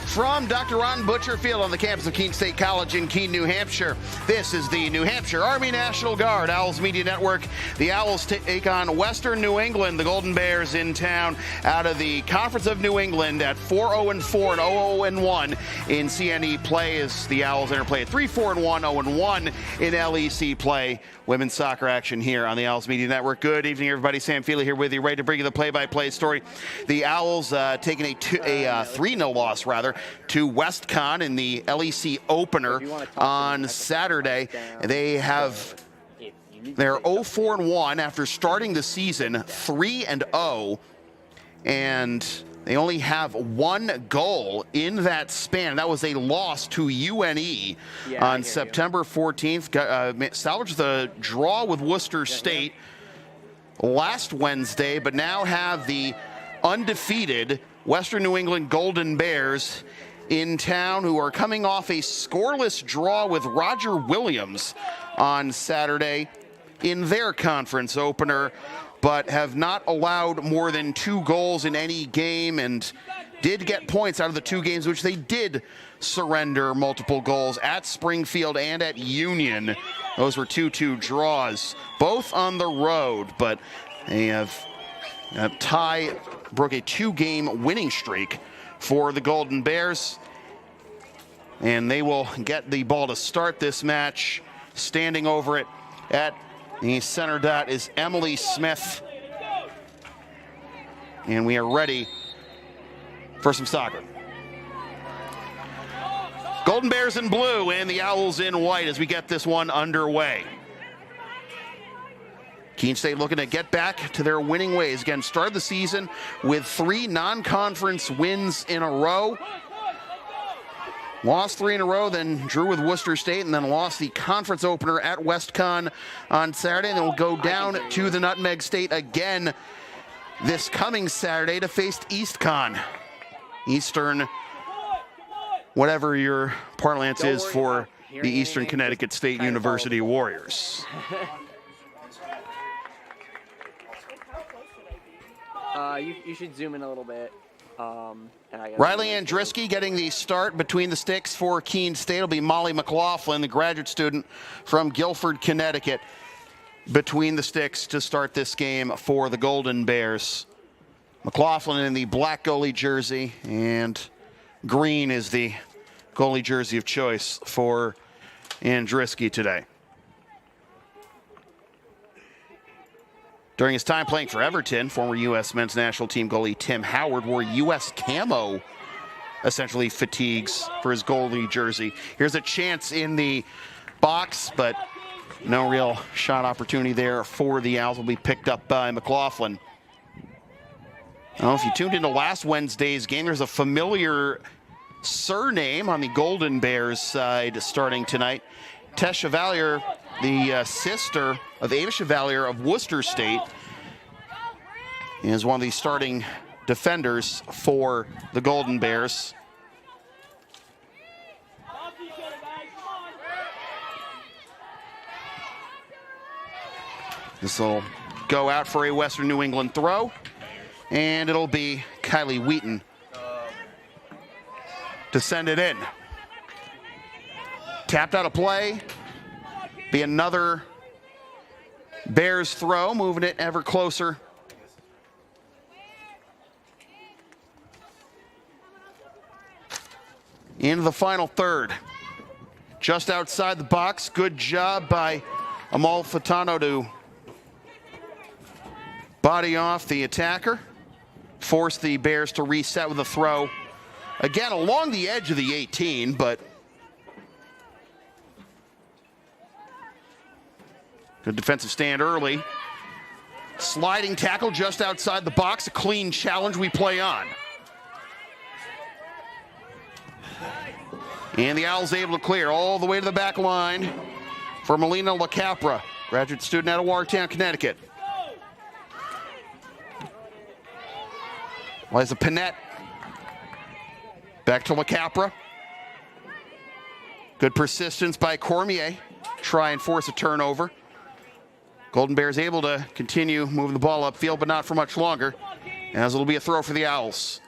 From Dr. Ron Butcher Field on the campus of Keene State College in Keene, New Hampshire, this is the New Hampshire Army National Guard Owls Media Network. The Owls take on Western New England, the Golden Bears in town out of the Conference of New England at 4-0-4 and 0-0-1 in CNE play as the Owls interplay at 3-4-1, 0-1 in LEC play. Women's soccer action here on the Owls Media Network. Good evening, everybody. Sam Feely here with you, ready to bring you the play-by-play story. The Owls taking a 3-0 loss, rather, to WestCon in the LEC opener on Saturday. They're 0-4-1 after starting the season 3-0, and they only have one goal in that span. That was a loss to UNE on September 14th. Salvaged the draw with Worcester State last Wednesday, but now have the undefeated Western New England Golden Bears in town, who are coming off a scoreless draw with Roger Williams on Saturday in their conference opener, but have not allowed more than 2 goals in any game and did get points out of the 2 games which they did surrender multiple goals at Springfield and at Union. Those were 2-2 draws, both on the road, but they have broke a 2-game winning streak for the Golden Bears, and they will get the ball to start this match. Standing over it at the center dot is Emily Smith, and we are ready for some soccer. Golden Bears in blue and the Owls in white as we get this one underway. Keene State looking to get back to their winning ways. Again, started the season with 3 non-conference wins in a row. Lost 3 in a row, then drew with Worcester State, and then lost the conference opener at WestCon on Saturday. And then we'll go down to the Nutmeg State again this coming Saturday to face EastCon. Eastern, whatever your parlance is for the Eastern Connecticut State University Warriors. You should zoom in a little bit. Riley Andriski getting the start between the sticks for Keene State. It'll be Molly McLaughlin, the graduate student from Guilford, Connecticut, between the sticks to start this game for the Golden Bears. McLaughlin in the black goalie jersey, and green is the goalie jersey of choice for Andriski today. During his time playing for Everton, former U.S. men's national team goalie Tim Howard wore U.S. camo, essentially fatigues, for his goalie jersey. Here's a chance in the box, but no real shot opportunity there for the Owls. Will be picked up by McLaughlin. Now, if you tuned into last Wednesday's game, there's a familiar surname on the Golden Bears side starting tonight. Tess Chevalier, the sister of Ava Chevalier of Worcester State, is one of the starting defenders for the Golden Bears. This will go out for a Western New England throw, and it'll be Kylie Wheaton to send it in. Tapped out of play. Be another Bears throw, moving it ever closer. Into the final third. Just outside the box. Good job by Amal Fatano to body off the attacker. Force the Bears to reset with a throw. Again, along the edge of the 18, but good defensive stand early. Sliding tackle just outside the box. A clean challenge we play on. And the Owls able to clear all the way to the back line for Melina LaCapra, graduate student out of Watertown, Connecticut. Liza Panette. Back to LaCapra. Good persistence by Cormier. Try and force a turnover. Golden Bears able to continue moving the ball upfield, but not for much longer, as it'll be a throw for the Owls.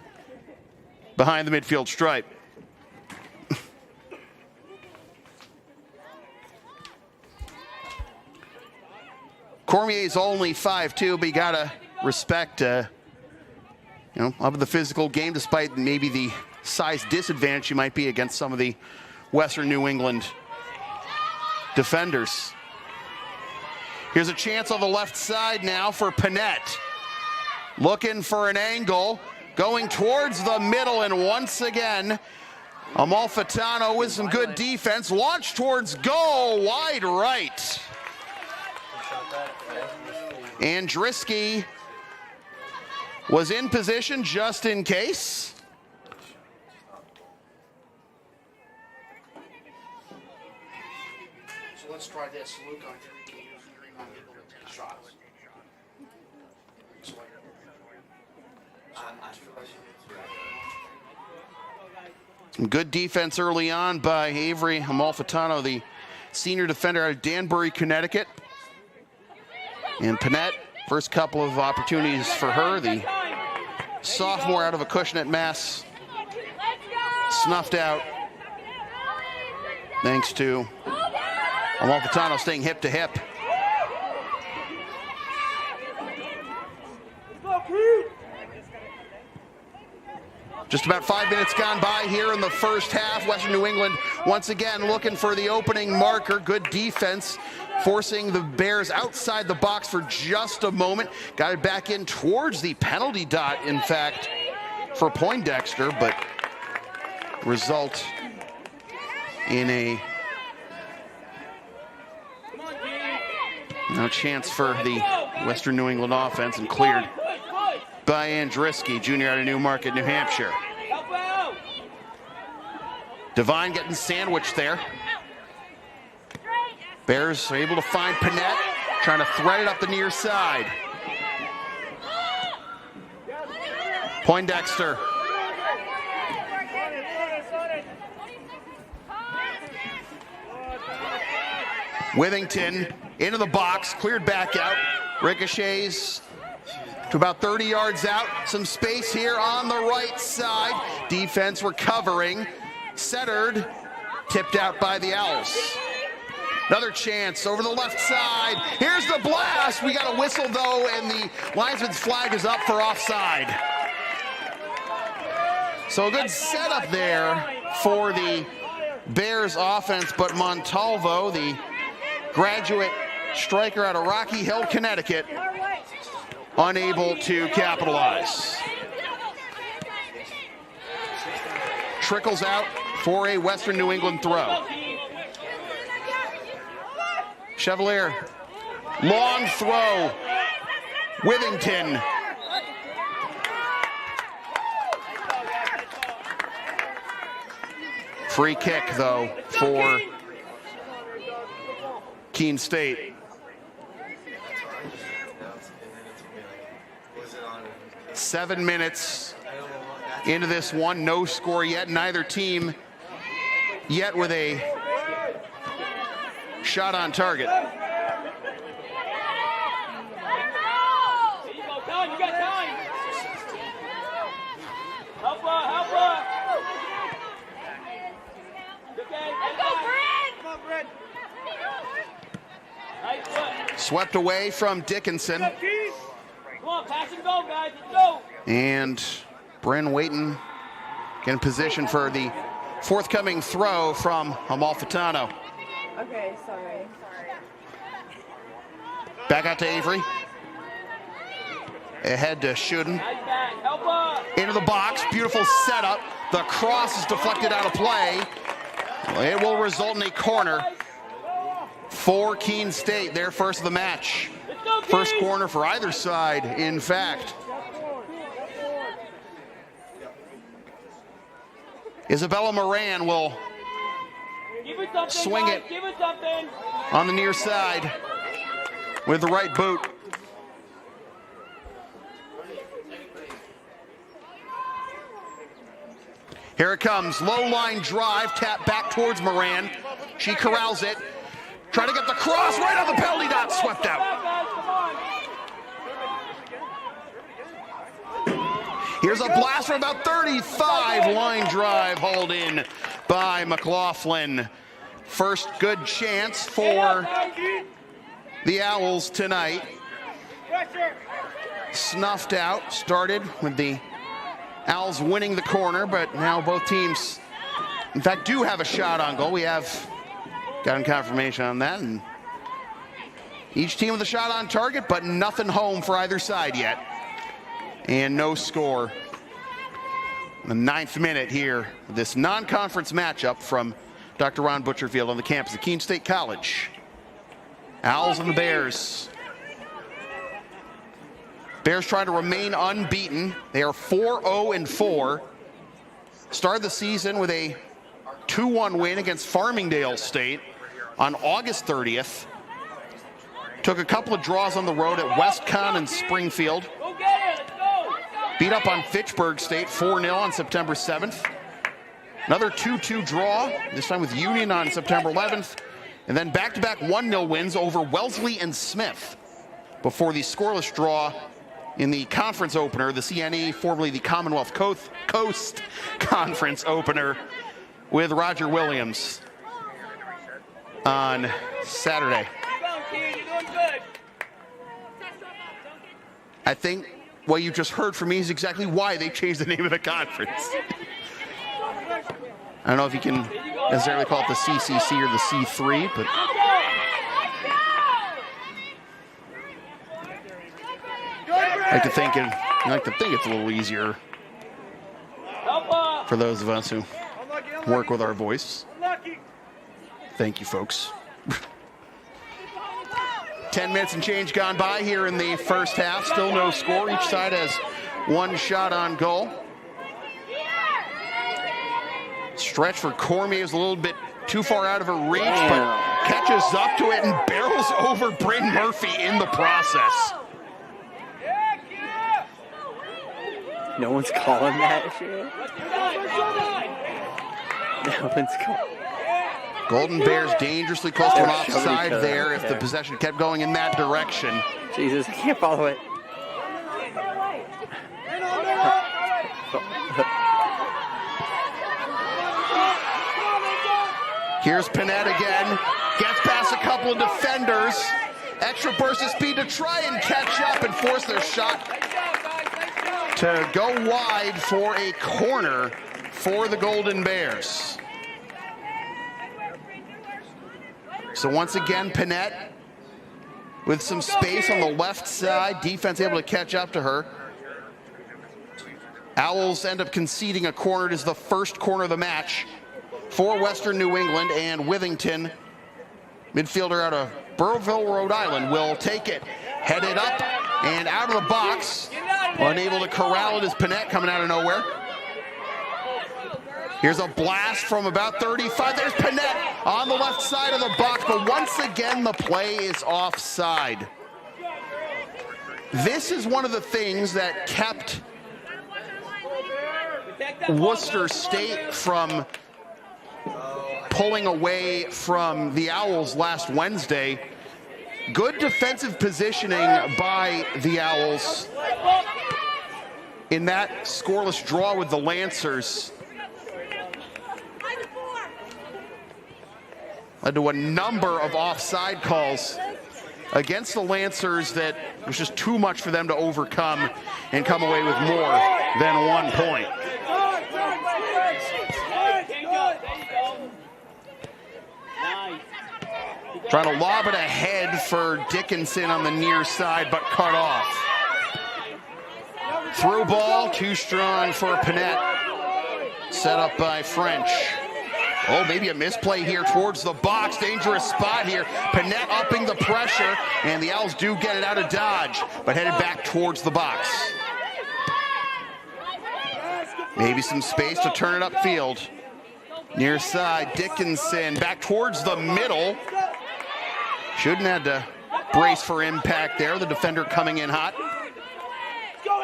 behind the midfield stripe. Cormier's only 5'2", but you gotta respect, of the physical game, despite maybe the size disadvantage you might be against some of the Western New England defenders. Here's a chance on the left side now for Panette. Looking for an angle, going towards the middle, and once again, Amalfitano with some good defense. Launch towards goal, wide right. Andriski was in position just in case. So let's try this. Luke, on can you use green on people to take shots? Some good defense early on by Avery Amalfitano, the senior defender out of Danbury, Connecticut. And Panette, first couple of opportunities for her, the sophomore out of Acushnet, Mass, snuffed out thanks to Amalfitano staying hip to hip. Just about 5 minutes gone by here in the first half. Western New England once again looking for the opening marker. Good defense, forcing the Bears outside the box for just a moment. Got it back in towards the penalty dot, in fact, for Poindexter, but result in a no chance for the Western New England offense, and cleared by Andriski, junior out of Newmarket, New Hampshire. Devine getting sandwiched there. Bears are able to find Panette, trying to thread it up the near side. Poindexter. Withington into the box, cleared back out. Ricochets to about 30 yards out. Some space here on the right side. Defense recovering. Centered, tipped out by the Owls. Another chance over the left side. Here's the blast. We got a whistle though, and the linesman's flag is up for offside. So a good setup there for the Bears offense, but Montalvo, the graduate striker out of Rocky Hill, Connecticut, unable to capitalize. Trickles out for a Western New England throw. Chevalier, long throw. Withington. Free kick, though, for Keene State. Seven minutes into this one, no score yet. Neither team yet with a shot on target. You got time. Help her. Okay, let's go, Brent. Come on, Brent. Nice. Swept away from Dickinson. Come on, pass and go, guys. Let's go. And Bryn Waiton in position for the forthcoming throw from Amalfitano. Okay, sorry. Back out to Avery. Ahead to Shuden. Nice back. Help her. Into the box. Beautiful setup. The cross is deflected out of play. It will result in a corner for Keene State, their first of the match. Let's go, Keene. First corner for either side, in fact. Isabella Moran will Give her something, swing guys. it. Give her something. On the near side with the right boot. Here it comes, low line drive, tap back towards Moran. She corrals it, trying to get the cross right on the penalty dot, swept out. Back, guys. Come on. Here's a blast from about 35. Line drive hauled in by McLaughlin. First good chance for the Owls tonight. Snuffed out. Started with the Owls winning the corner, but now both teams, in fact, do have a shot on goal. We have gotten confirmation on that, and each team with a shot on target, but nothing home for either side yet. And no score. The 9th minute here, this non-conference matchup from Dr. Ron Butcher Field on the campus of Keene State College. Owls and the Bears. Bears trying to remain unbeaten. They are 4-0-4. Started the season with a 2-1 win against Farmingdale State on August 30th. Took a couple of draws on the road at Westcon and Springfield. Beat up on Fitchburg State 4-0 on September 7th. Another 2-2 draw, this time with Union on September 11th. And then back-to-back 1-0 wins over Wellesley and Smith before the scoreless draw in the conference opener, the CNE, formerly the Commonwealth Coast Conference opener, with Roger Williams on Saturday. I think what you just heard from me is exactly why they changed the name of the conference. I don't know if you can necessarily call it the CCC or the C3, but I like to think it's a little easier for those of us who work with our voice. Thank you, folks. 10 minutes and change gone by here in the first half. Still no score. Each side has one shot on goal. Stretch for Cormier is a little bit too far out of her reach, but catches up to it and barrels over Bryn Murphy in the process. No one's calling that shit. No one's calling. Golden Bears dangerously close to an offside there if the possession kept going in that direction. Jesus, I can't follow it. Here's Panette again. Gets past a couple of defenders. Extra burst of speed to try and catch up and force their shot to go wide for a corner for the Golden Bears. So once again, Panette with some space on the left side. Defense able to catch up to her. Owls end up conceding a corner. It is the first corner of the match for Western New England, and Withington, midfielder out of Burrillville, Rhode Island, will take it. Headed up and out of the box. Unable to corral it is Panette coming out of nowhere. Here's a blast from about 35. There's Panette on the left side of the box, but once again the play is offside. This is one of the things that kept Worcester State from pulling away from the Owls last Wednesday. Good defensive positioning by the Owls in that scoreless draw with the Lancers. Led to a number of offside calls against the Lancers that was just too much for them to overcome and come away with more than 1 point. Trying to lob it ahead for Dickinson on the near side, but cut off. Through ball, too strong for Panette. Set up by French. Oh, maybe a misplay here towards the box. Dangerous spot here. Panette upping the pressure, and the Owls do get it out of dodge, but headed back towards the box. Maybe some space to turn it upfield. Near side, Dickinson back towards the middle. Shouldn't have to brace for impact there. The defender coming in hot.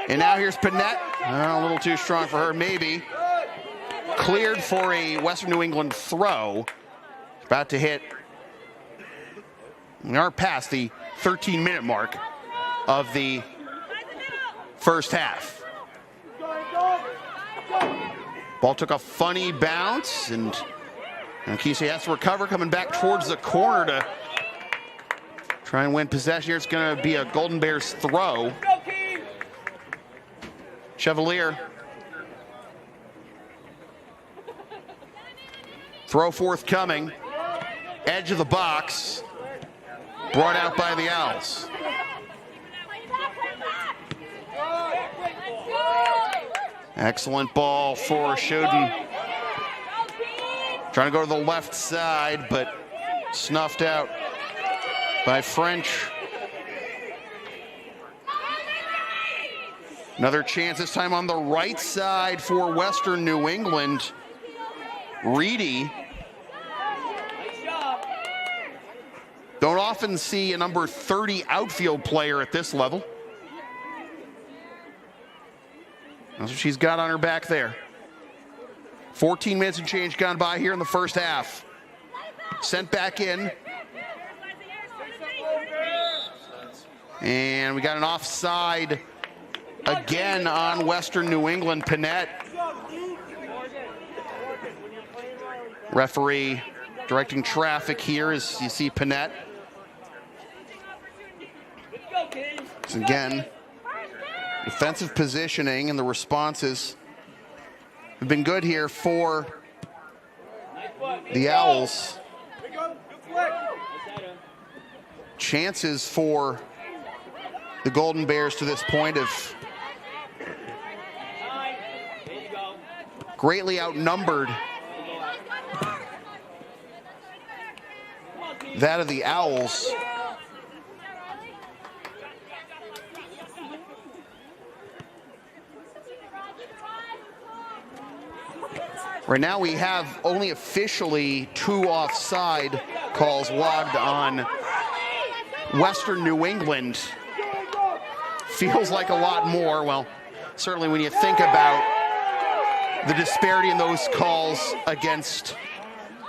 And now here's Panette. A little too strong for her, maybe. Cleared for a Western New England throw. About to hit. We are past the 13-minute mark of the first half. Ball took a funny bounce, and Keene has to recover, coming back towards the corner to try and win possession here. It's going to be a Golden Bears throw. Go, Keene. Chevalier. Throw forthcoming. Edge of the box. Brought out by the Owls. Excellent ball for Shoden. Trying to go to the left side, but snuffed out by French. Another chance, this time on the right side for Western New England. Reedy. Don't often see a number 30 outfield player at this level. That's what she's got on her back there. 14 minutes and change gone by here in the first half. Sent back in. And we got an offside again on Western New England. Panette. Referee directing traffic here as you see Panette. So again, defensive positioning and the responses have been good here for the Owls. Chances for the Golden Bears to this point have greatly outnumbered that of the Owls. Right now we have only officially 2 offside calls logged on Western New England. Feels like a lot more. Well, certainly when you think about the disparity in those calls against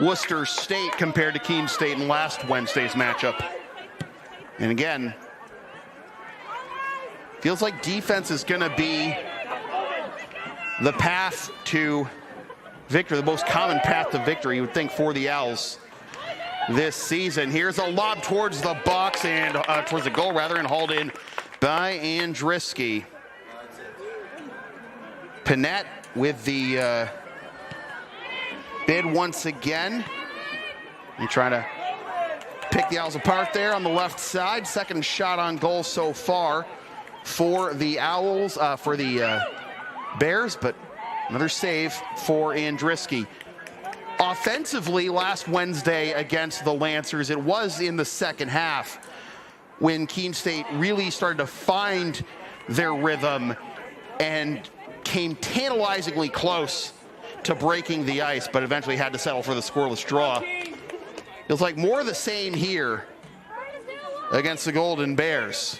Worcester State compared to Keene State in last Wednesday's matchup. And again, feels like defense is going to be the path to victory, the most common path to victory, you would think, for the Owls this season. Here's a lob towards the box and towards the goal, rather, and hauled in by Andriski. Panette with the bid once again. You trying to pick the Owls apart there on the left side. Second shot on goal so far for the Owls, for the Bears, but another save for Andriski. Offensively, last Wednesday against the Lancers, it was in the second half when Keene State really started to find their rhythm and came tantalizingly close to breaking the ice, but eventually had to settle for the scoreless draw. Feels like more of the same here against the Golden Bears.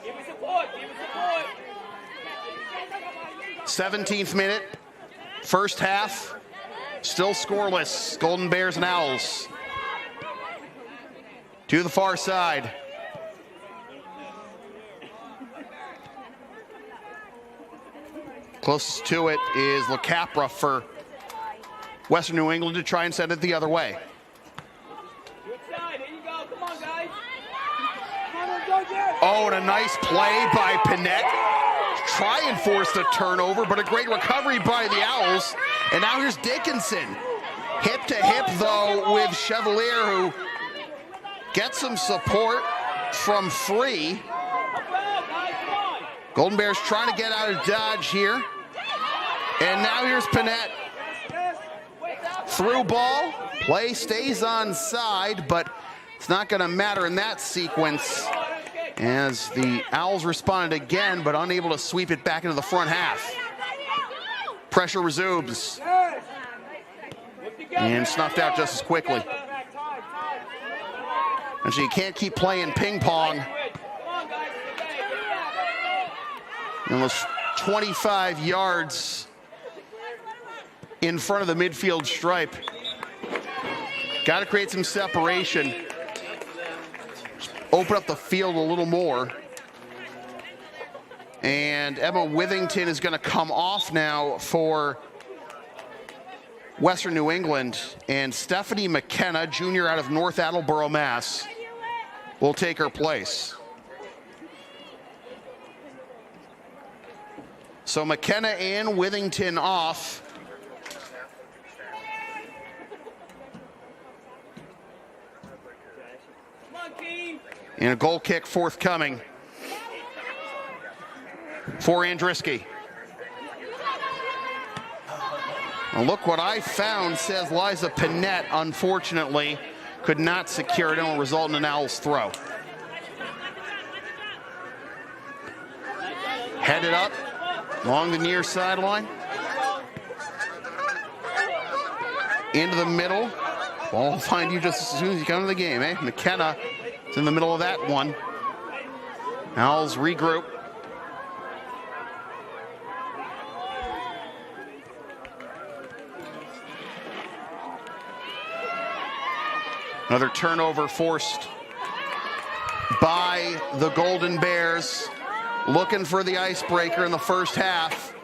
Give me support. 17th minute, first half, still scoreless. Golden Bears and Owls. To the far side. Closest to it is LaCapra for Western New England to try and send it the other way. Good side. Here you go. Come on, guys. Oh, and a nice play by Panette. Try and force the turnover, but a great recovery by the Owls. And now here's Dickinson. Hip to hip, though, with Chevalier, who gets some support from Free. Golden Bears trying to get out of dodge here. And now here's Panette. Through ball. Play stays on side, but it's not going to matter in that sequence as the Owls responded again, but unable to sweep it back into the front half. Pressure resumes. And snuffed out just as quickly. And so you can't keep playing ping pong. Almost 25 yards in front of the midfield stripe. Got to create some separation. open up the field a little more. And Emma Withington is going to come off now for Western New England. And Stephanie McKenna, junior out of North Attleboro, Mass, will take her place. So McKenna and Withington off. Come on, Keene. And a goal kick forthcoming for Andriski. Well, look what I found, says Liza Panette. Unfortunately, could not secure it and will result in an Owls throw. Headed up along the near sideline. Into the middle. Ball will find you just as soon as you come to the game, eh? McKenna is in the middle of that one. Owls regroup. Another turnover forced by the Golden Bears, looking for the icebreaker in the first half.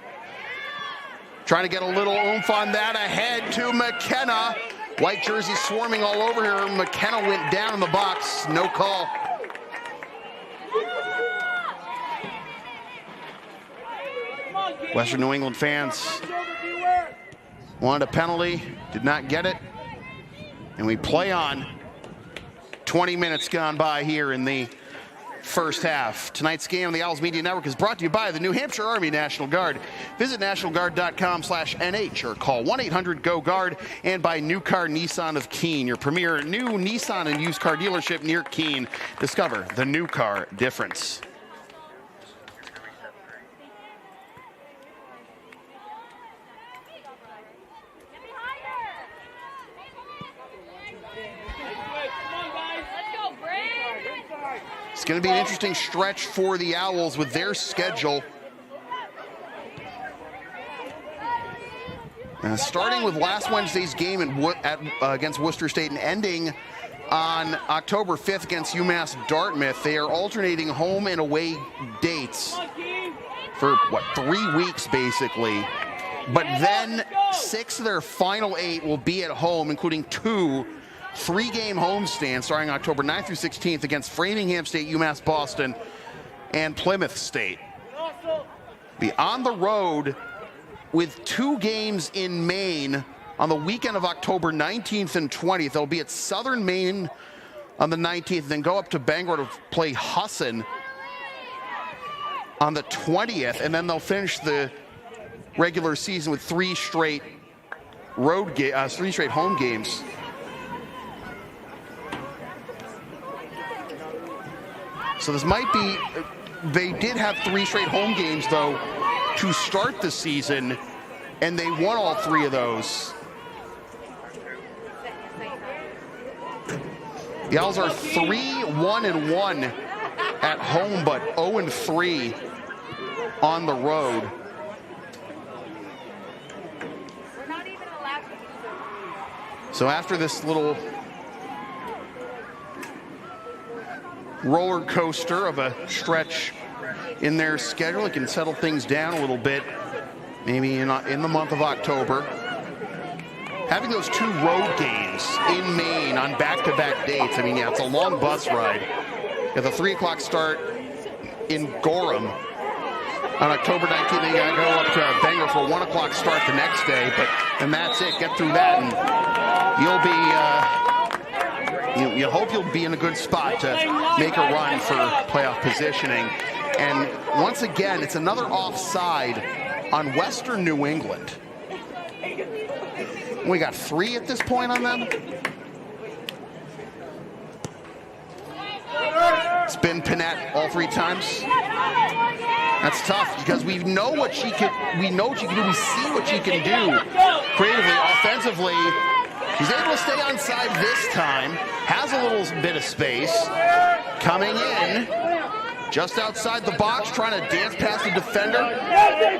Trying to get a little oomph on that. Ahead to McKenna. White jersey swarming all over here. McKenna went down in the box. No call. Western New England fans wanted a penalty, did not get it. And we play on. 20 minutes gone by here in the first half. Tonight's game on the Owls Media Network is brought to you by the New Hampshire Army National Guard. Visit nationalguard.com/NH or call 1-800-GO-GUARD, and by New Car Nissan of Keene, your premier new Nissan and used car dealership near Keene. Discover the new car difference. It's going to be an interesting stretch for the Owls with their schedule. Starting with last Wednesday's game against Worcester State and ending on October 5th against UMass Dartmouth. They are alternating home and away dates for, 3 weeks basically. But then 6 of their final 8 will be at home, including 2 3-game homestand starting October 9th through 16th against Framingham State, UMass Boston, and Plymouth State. Be on the road with 2 games in Maine on the weekend of October 19th and 20th. They'll be at Southern Maine on the 19th, then go up to Bangor to play Husson on the 20th, and then they'll finish the regular season with 3 straight home games. So this might be, they did have 3 straight home games though to start the season, and they won all 3 of those. The Owls are 3-1-1 at home, but 0-3 on the road. So after this little roller coaster of a stretch in their schedule, it can settle things down a little bit, maybe in the month of October. Having those 2 road games in Maine on back-to-back dates, I mean, yeah, it's a long bus ride. You have the 3 o'clock start in Gorham on October 19th. Then you got to go up to Bangor for a 1 o'clock start the next day, and that's it. Get through that, and you'll be you hope you'll be in a good spot to make a run for playoff positioning. And once again, it's another offside on Western New England. We got 3 at this point on them. It's been Panette all 3 times. That's tough because we know what she can. We know what she can do. We see what she can do creatively, offensively. She's able to stay onside this time. Has a little bit of space. Coming in Just outside the box, trying to dance past the defender.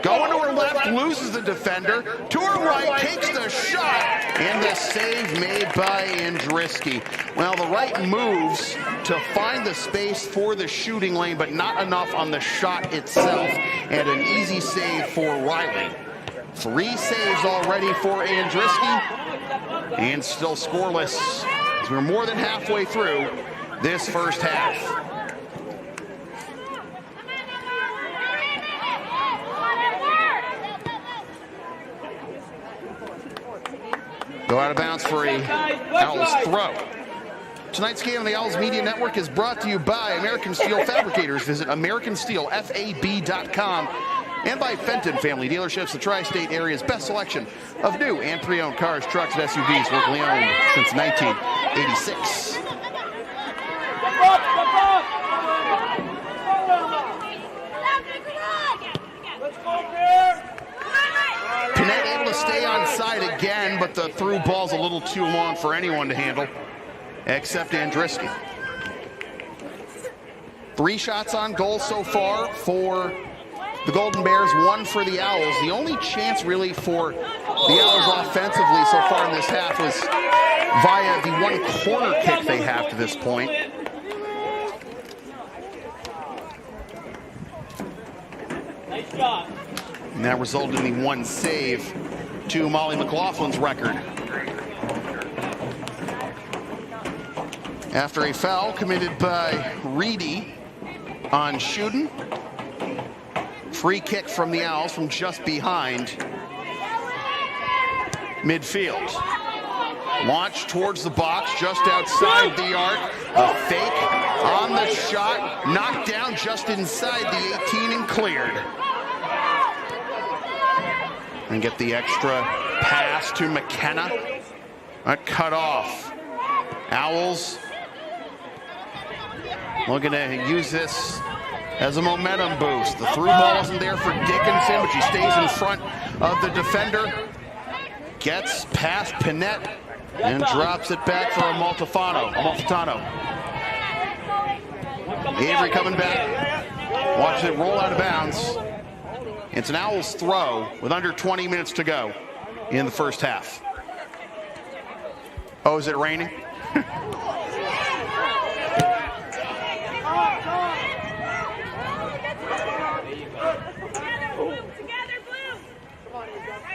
Going to her left, loses the defender. To her right, takes the shot, and the save made by Andriski. Well, the right moves to find the space for the shooting lane, but not enough on the shot itself, and an easy save for Riley. 3 saves already for Andriski, and still scoreless as we're more than halfway through this first half. Go out of bounds for a Owls throw. Tonight's game on the Owls Media Network is brought to you by American Steel Fabricators. Visit AmericanSteelFAB.com and by Fenton Family Dealerships, the tri-state area's best selection of new and pre-owned cars, trucks, and SUVs, locally owned since 1986. Pinette able to stay on side again, but the through ball's a little too long for anyone to handle, except Andriski. 3 shots on goal so far for the Golden Bears, 1 for the Owls. The only chance really for the Owls offensively so far in this half was via the 1 corner kick they have to this point. Nice job. And that resulted in the 1 save to Molly McLaughlin's record. After a foul committed by Reedy on Shuden. Free kick from the Owls from just behind midfield. Launch towards the box just outside the arc. A fake on the shot. Knocked down just inside the 18 and cleared. And get the extra pass to McKenna. Cut off. Owls looking to use this as a momentum boost. The through ball isn't there for Dickinson, but she stays in front of the defender. Gets past Pinette and drops it back for Amalfitano. Avery coming back. Watches it roll out of bounds. It's an Owls throw with under 20 minutes to go in the first half. Oh, is it raining?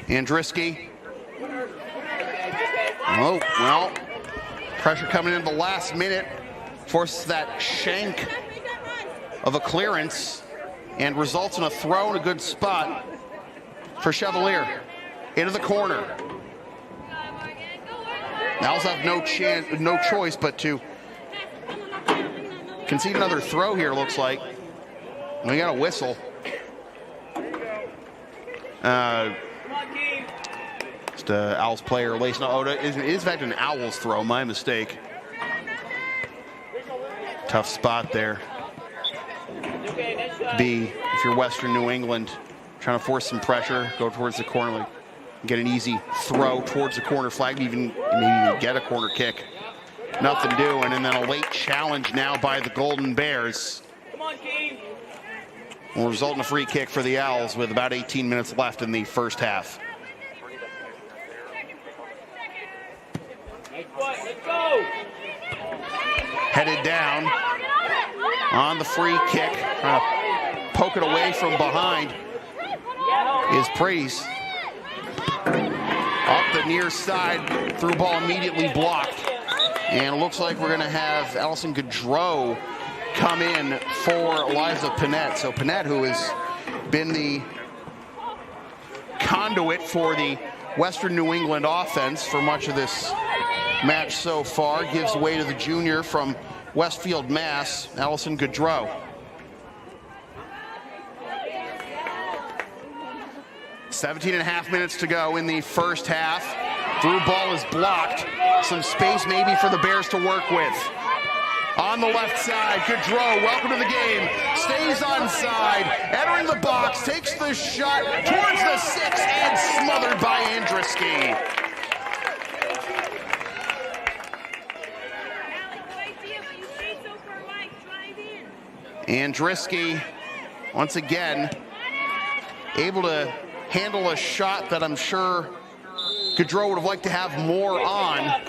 Andriski. Oh, well, pressure coming in the last minute. Forces that shank of a clearance and results in a throw in a good spot for Chevalier. Into the corner. Owls have no choice but to concede another throw here, looks like. We got a whistle. Just Owls player relation. Oh, it is in fact an Owls throw, my mistake. Tough spot there. B, if you're Western New England, trying to force some pressure, go towards the corner, get an easy throw towards the corner flag, maybe even get a corner kick. Nothing doing, and then a late challenge now by the Golden Bears. Come on, Keene. Will result in a free kick for the Owls with about 18 minutes left in the first half. Let's go. Headed down on the free kick, trying to poke it away from behind is Priest. Up the near side, through ball immediately blocked. And it looks like we're going to have Allison Gaudreau come in for Liza Pinette. So Pinette, who has been the conduit for the Western New England offense for much of this match so far, gives way to the junior from Westfield, Mass, Allison Gaudreau. 17.5 minutes to go in the first half. Through ball is blocked. Some space maybe for the Bears to work with. On the left side, Gaudreau, welcome to the game. Stays on side, entering the box, takes the shot towards the 6 and smothered by Andriski. Andriski, once again, able to handle a shot that I'm sure Gaudreau would have liked to have more on.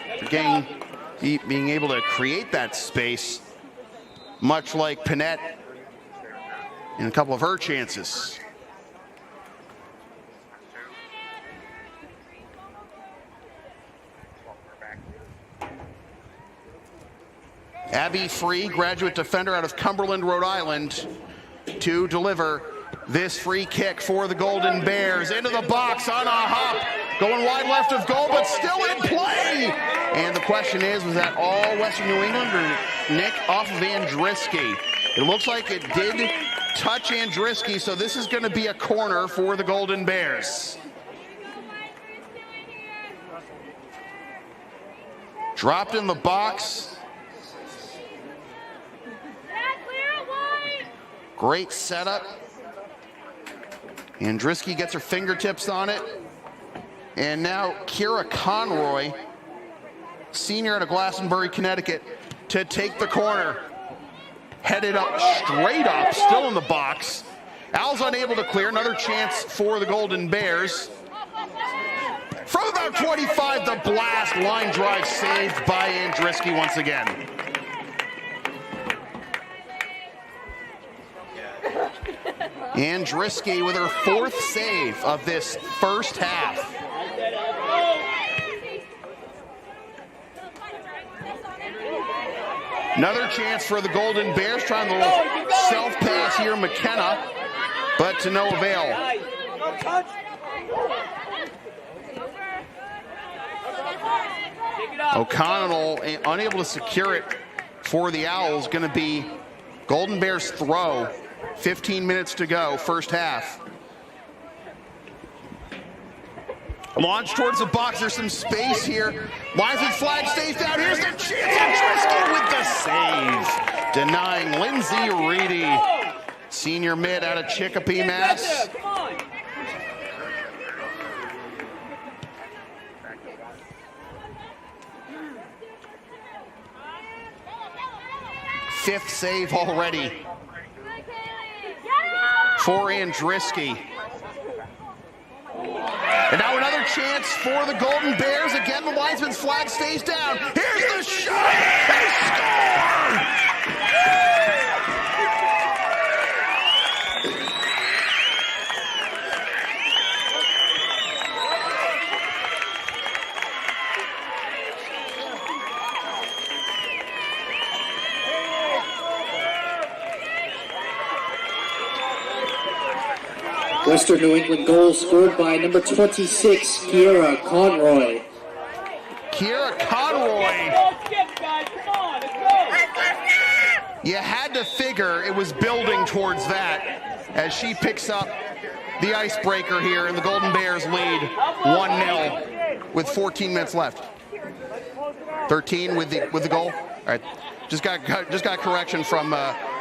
Being able to create that space, much like Panette in a couple of her chances. Abby Free, graduate defender out of Cumberland, Rhode Island, to deliver this free kick for the Golden Bears. Into the box on a hop, going wide left of goal, but still in play. And the question is, was that all Western New England or Nick off of Andriski? It looks like it did touch Andriski, so this is going to be a corner for the Golden Bears. Dropped in the box. Great setup. Andriski gets her fingertips on it. And now Kira Conroy, senior out of Glastonbury, Connecticut, to take the corner. Headed up, straight up, still in the box. Al's unable to clear. Another chance for the Golden Bears. From about 25, the blast, line drive saved by Andriski once again. Andriski with her 4th save of this first half. Another chance for the Golden Bears, trying the little self-pass here, McKenna, but to no avail. O'Connell unable to secure it for the Owls. Going to be Golden Bears throw. 15 minutes to go, first half. Launch towards the box. There's some space here. Wiseman flag stays down. Here's the chance. Andriski with the save. Denying Lindsay Reedy, senior mid out of Chicopee, Mass. Fifth save already for Andriski. And now another chance for the Golden Bears. Again, the linesman's flag stays down. Here's the shot. They score! Western New England goal scored by number 26, Kiera Conroy. Kiera Conroy. You had to figure it was building towards that as she picks up the icebreaker here, and the Golden Bears lead 1-0 with 14 minutes left. 13 with the goal. All right, just got correction from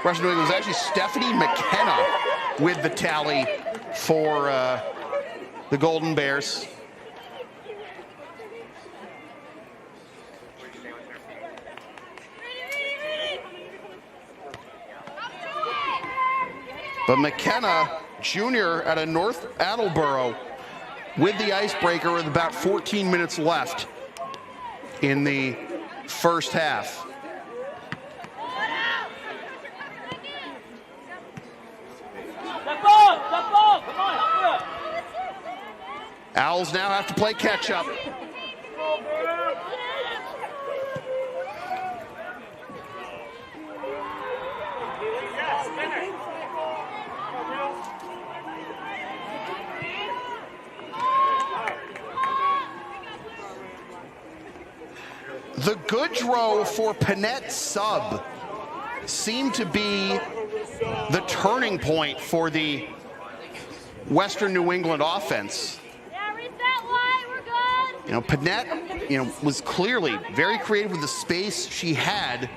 Western New England. It was actually Stephanie McKenna with the tally for the Golden Bears. But McKenna, junior out of North Attleboro, with the icebreaker with about 14 minutes left in the first half. Owls now have to play catch-up. The Gaudreau for Panette sub seemed to be the turning point for the Western New England offense. You know, Panette, was clearly very creative with the space she had,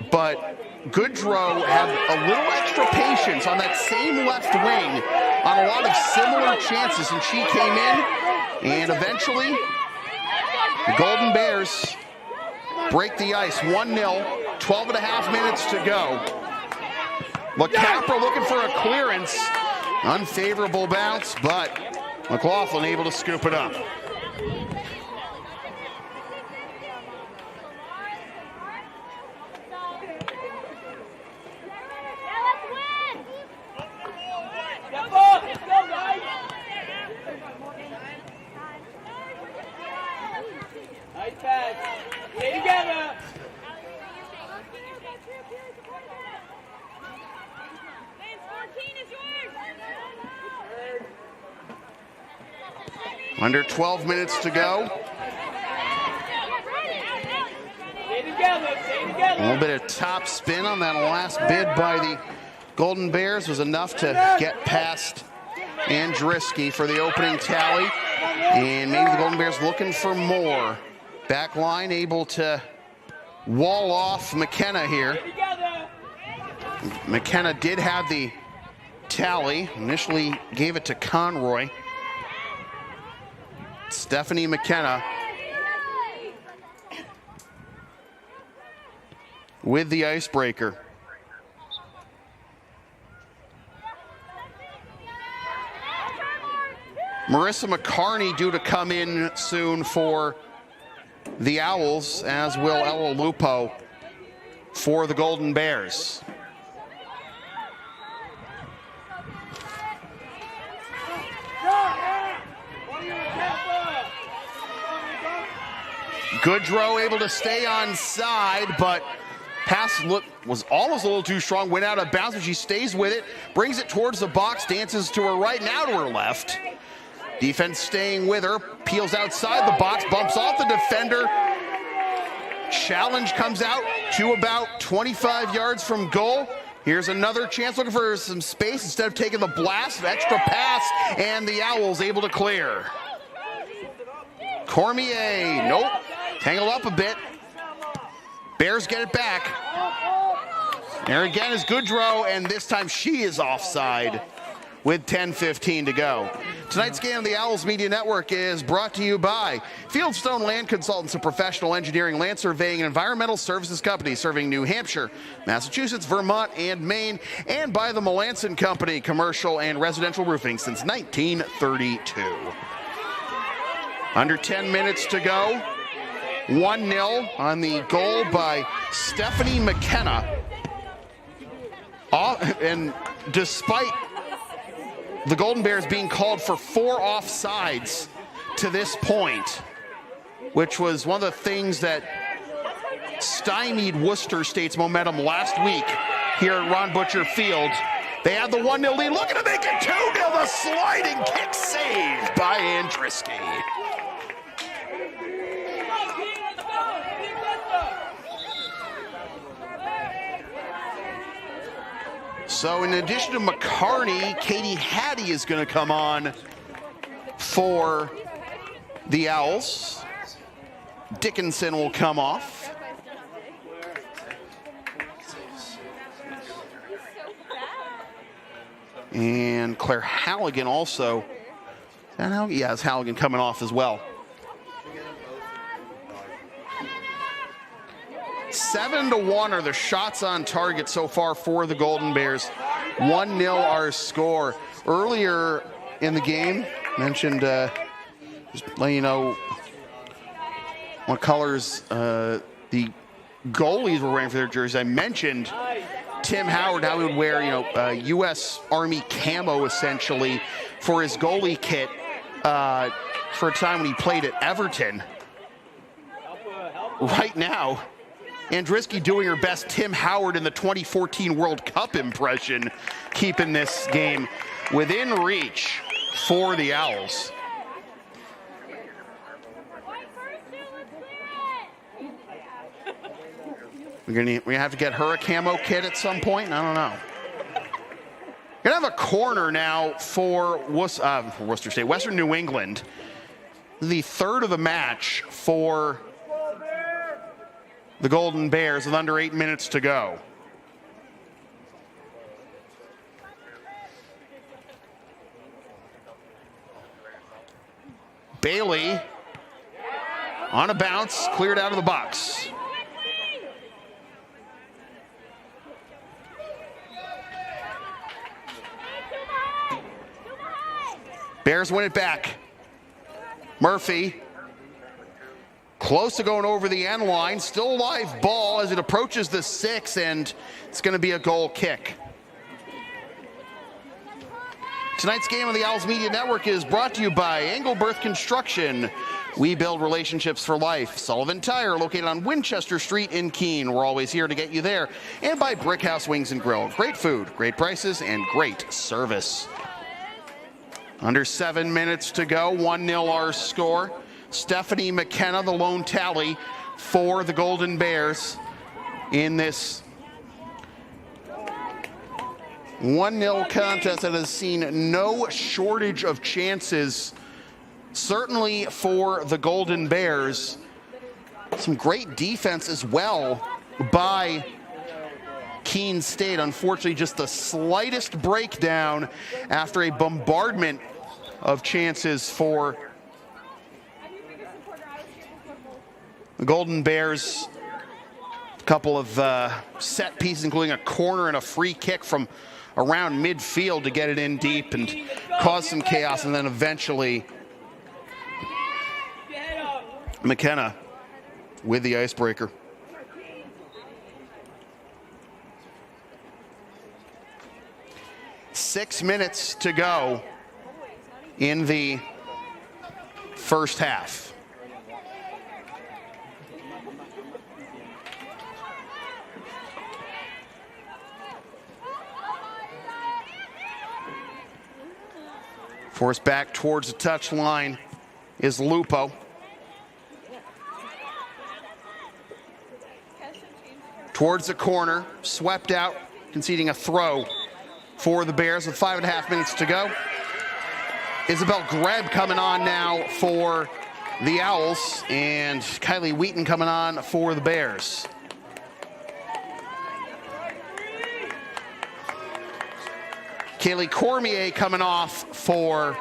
but Gaudreau had a little extra patience on that same left wing on a lot of similar chances, and she came in, and eventually the Golden Bears break the ice 1-0. 12 and a half minutes to go. LaCapra looking for a clearance. Unfavorable bounce, but McLaughlin able to scoop it up. Step up! Let's go, guys! Nice pass. Stay together! Under 12 minutes to go. Stay together! Stay together! A little bit of top spin on that last bid by the Golden Bears was enough to get past Andriski for the opening tally. And maybe the Golden Bears looking for more. Back line able to wall off McKenna here. Stay together! McKenna did have the tally. Initially gave it to Conroy. Stephanie McKenna with the icebreaker. Marissa McCarney due to come in soon for the Owls, as will Ella Lupo for the Golden Bears. Goodrow able to stay on side, but pass was almost a little too strong, went out of bounds, but she stays with it, brings it towards the box, dances to her right, now to her left. Defense staying with her, peels outside the box, bumps off the defender. Challenge comes out to about 25 yards from goal. Here's another chance, looking for some space instead of taking the blast, extra pass, and the Owls able to clear. Cormier, nope, tangled up a bit. Bears get it back. There again is Goodrow, and this time she is offside with 10:15 to go. Tonight's game of the Owls Media Network is brought to you by Fieldstone Land Consultants, a professional engineering, land surveying, and environmental services company serving New Hampshire, Massachusetts, Vermont, and Maine, and by the Melanson Company, commercial and residential roofing since 1932. Under 10 minutes to go. 1-0 on the goal by Stephanie McKenna. And despite the Golden Bears being called for 4 offsides to this point, which was one of the things that stymied Worcester State's momentum last week here at Ron Butcher Field. They had the 1-0 lead, looking to make it 2-0, the sliding kick saved by Andriski. So in addition to McCarney, Katie Hattie is going to come on for the Owls. Dickinson will come off. And Claire Halligan also. Is that how? Yeah, it's Halligan coming off as well. 7-1 are the shots on target so far for the Golden Bears. 1-0 our score. Earlier in the game, mentioned, just letting you know what colors the goalies were wearing for their jerseys. I mentioned Tim Howard, how he would wear, U.S. Army camo essentially for his goalie kit for a time when he played at Everton. Right now, Andriski doing her best Tim Howard in the 2014 World Cup impression, keeping this game within reach for the Owls. We're gonna have to get her a camo kit at some point? I don't know. We're gonna have a corner now for Worcester State, Western New England. The third of the match for the Golden Bears with under 8 minutes to go. Bailey on a bounce, cleared out of the box. Bears win it back. Murphy close to going over the end line. Still a live ball as it approaches the 6, and it's going to be a goal kick. Tonight's game on the Owls Media Network is brought to you by Engelberth Construction. We build relationships for life. Sullivan Tire, located on Winchester Street in Keene. We're always here to get you there. And by Brickhouse Wings and Grill. Great food, great prices, and great service. Under 7 minutes to go, 1-0 our score. Stephanie McKenna, the lone tally for the Golden Bears in this 1-0 contest that has seen no shortage of chances, certainly for the Golden Bears. Some great defense as well by Keene State. Unfortunately, just the slightest breakdown after a bombardment of chances for the Golden Bears. A couple of set pieces, including a corner and a free kick from around midfield to get it in deep and cause some chaos, and then eventually McKenna with the icebreaker. Six minutes to go in the first half. Forced back towards the touch line is Lupo. Towards the corner, swept out, conceding a throw for the Bears with 5.5 minutes to go. Isabel Greb coming on now for the Owls, and Kylie Wheaton coming on for the Bears. Kaylee Cormier coming off for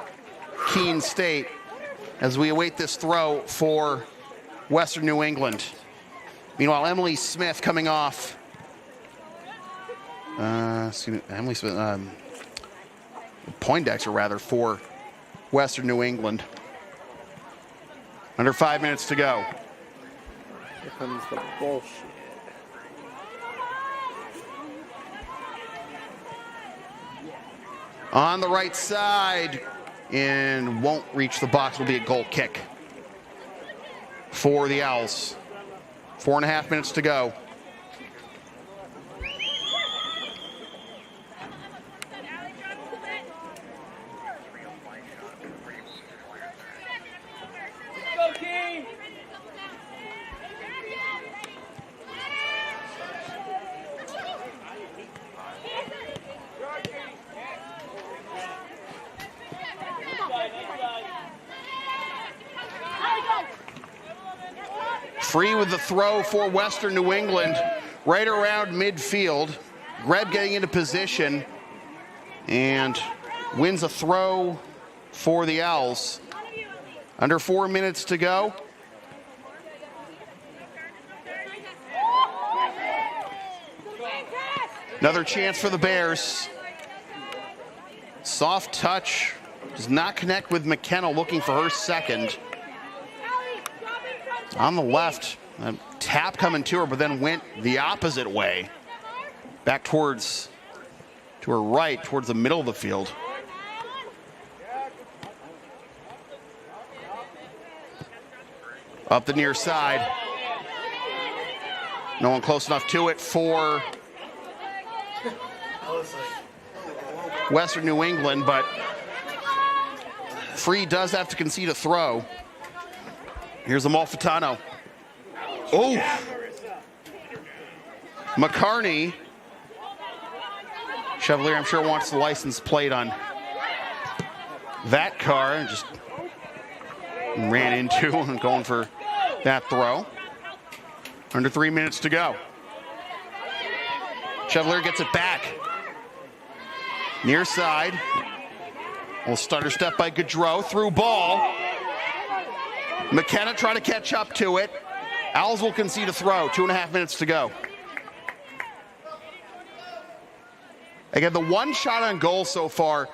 Keene State as we await this throw for Western New England. Meanwhile, Emily Smith coming off. Emily Smith, Poindexter rather, for Western New England. Under 5 minutes to go. Here comes the bullshit. On the right side, and won't reach the box. Will be a goal kick for the Owls. 4.5 minutes to go. Go, Keene! Free with the throw for Western New England, right around midfield. Greb getting into position and wins a throw for the Owls. Under 4 minutes to go. Another chance for the Bears. Soft touch, does not connect with McKenna, looking for her second. On the left, a tap coming to her, but then went the opposite way. Back towards, to her right, towards the middle of the field. Up the near side. No one close enough to it for Western New England, but Free does have to concede a throw. Here's Amalfitano. Oh! McCarney. Chevalier, I'm sure, wants the license plate on that car, and just ran into and going for that throw. Under 3 minutes to go. Chevalier gets it back. Near side. Little stutter step by Gaudreau. Through ball. McKenna trying to catch up to it. Owls will concede a throw. 2.5 minutes to go. Again, the one shot on goal so far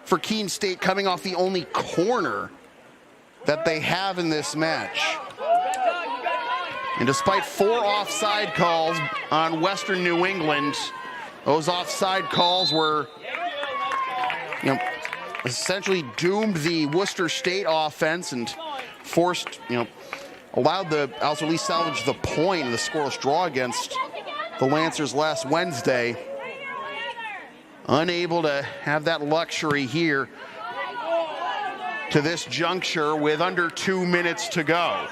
for Keene State, coming off the only corner that they have in this match. And despite 4 offside calls on Western New England, those offside calls were, essentially doomed the Worcester State offense and forced, allowed the Owls to at least salvage the point in the scoreless draw against the Lancers last Wednesday. Unable to have that luxury here to this juncture with under 2 minutes to go.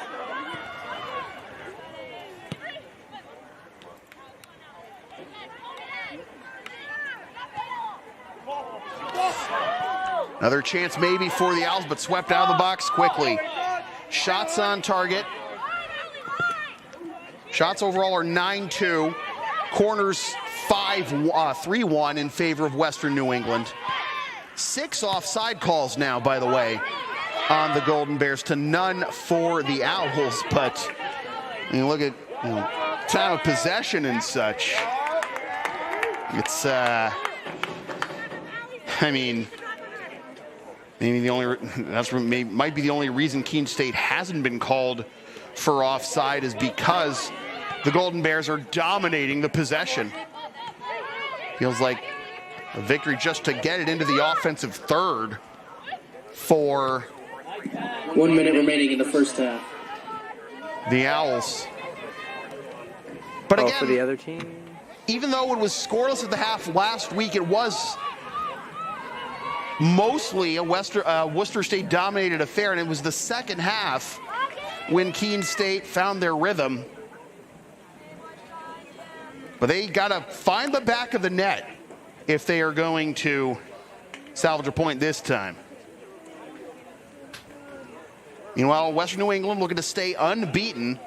Another chance maybe for the Owls, but swept out of the box quickly. Shots on target. Shots overall are 9-2. Corners 3-1 in favor of Western New England. 6 offside calls now, by the way, on the Golden Bears to none for the Owls. But look at time of possession and such. It's maybe the only might be the only reason Keene State hasn't been called for offside is because the Golden Bears are dominating the possession. Feels like a victory just to get it into the offensive third for 1 minute remaining in the first half. the Owls. But again, for the other team? Even though it was scoreless at the half last week, it was mostly a Worcester State dominated affair, and it was the second half when Keene State found their rhythm. But they got to find the back of the net if they are going to salvage a point this time. Meanwhile, Western New England looking to stay unbeaten.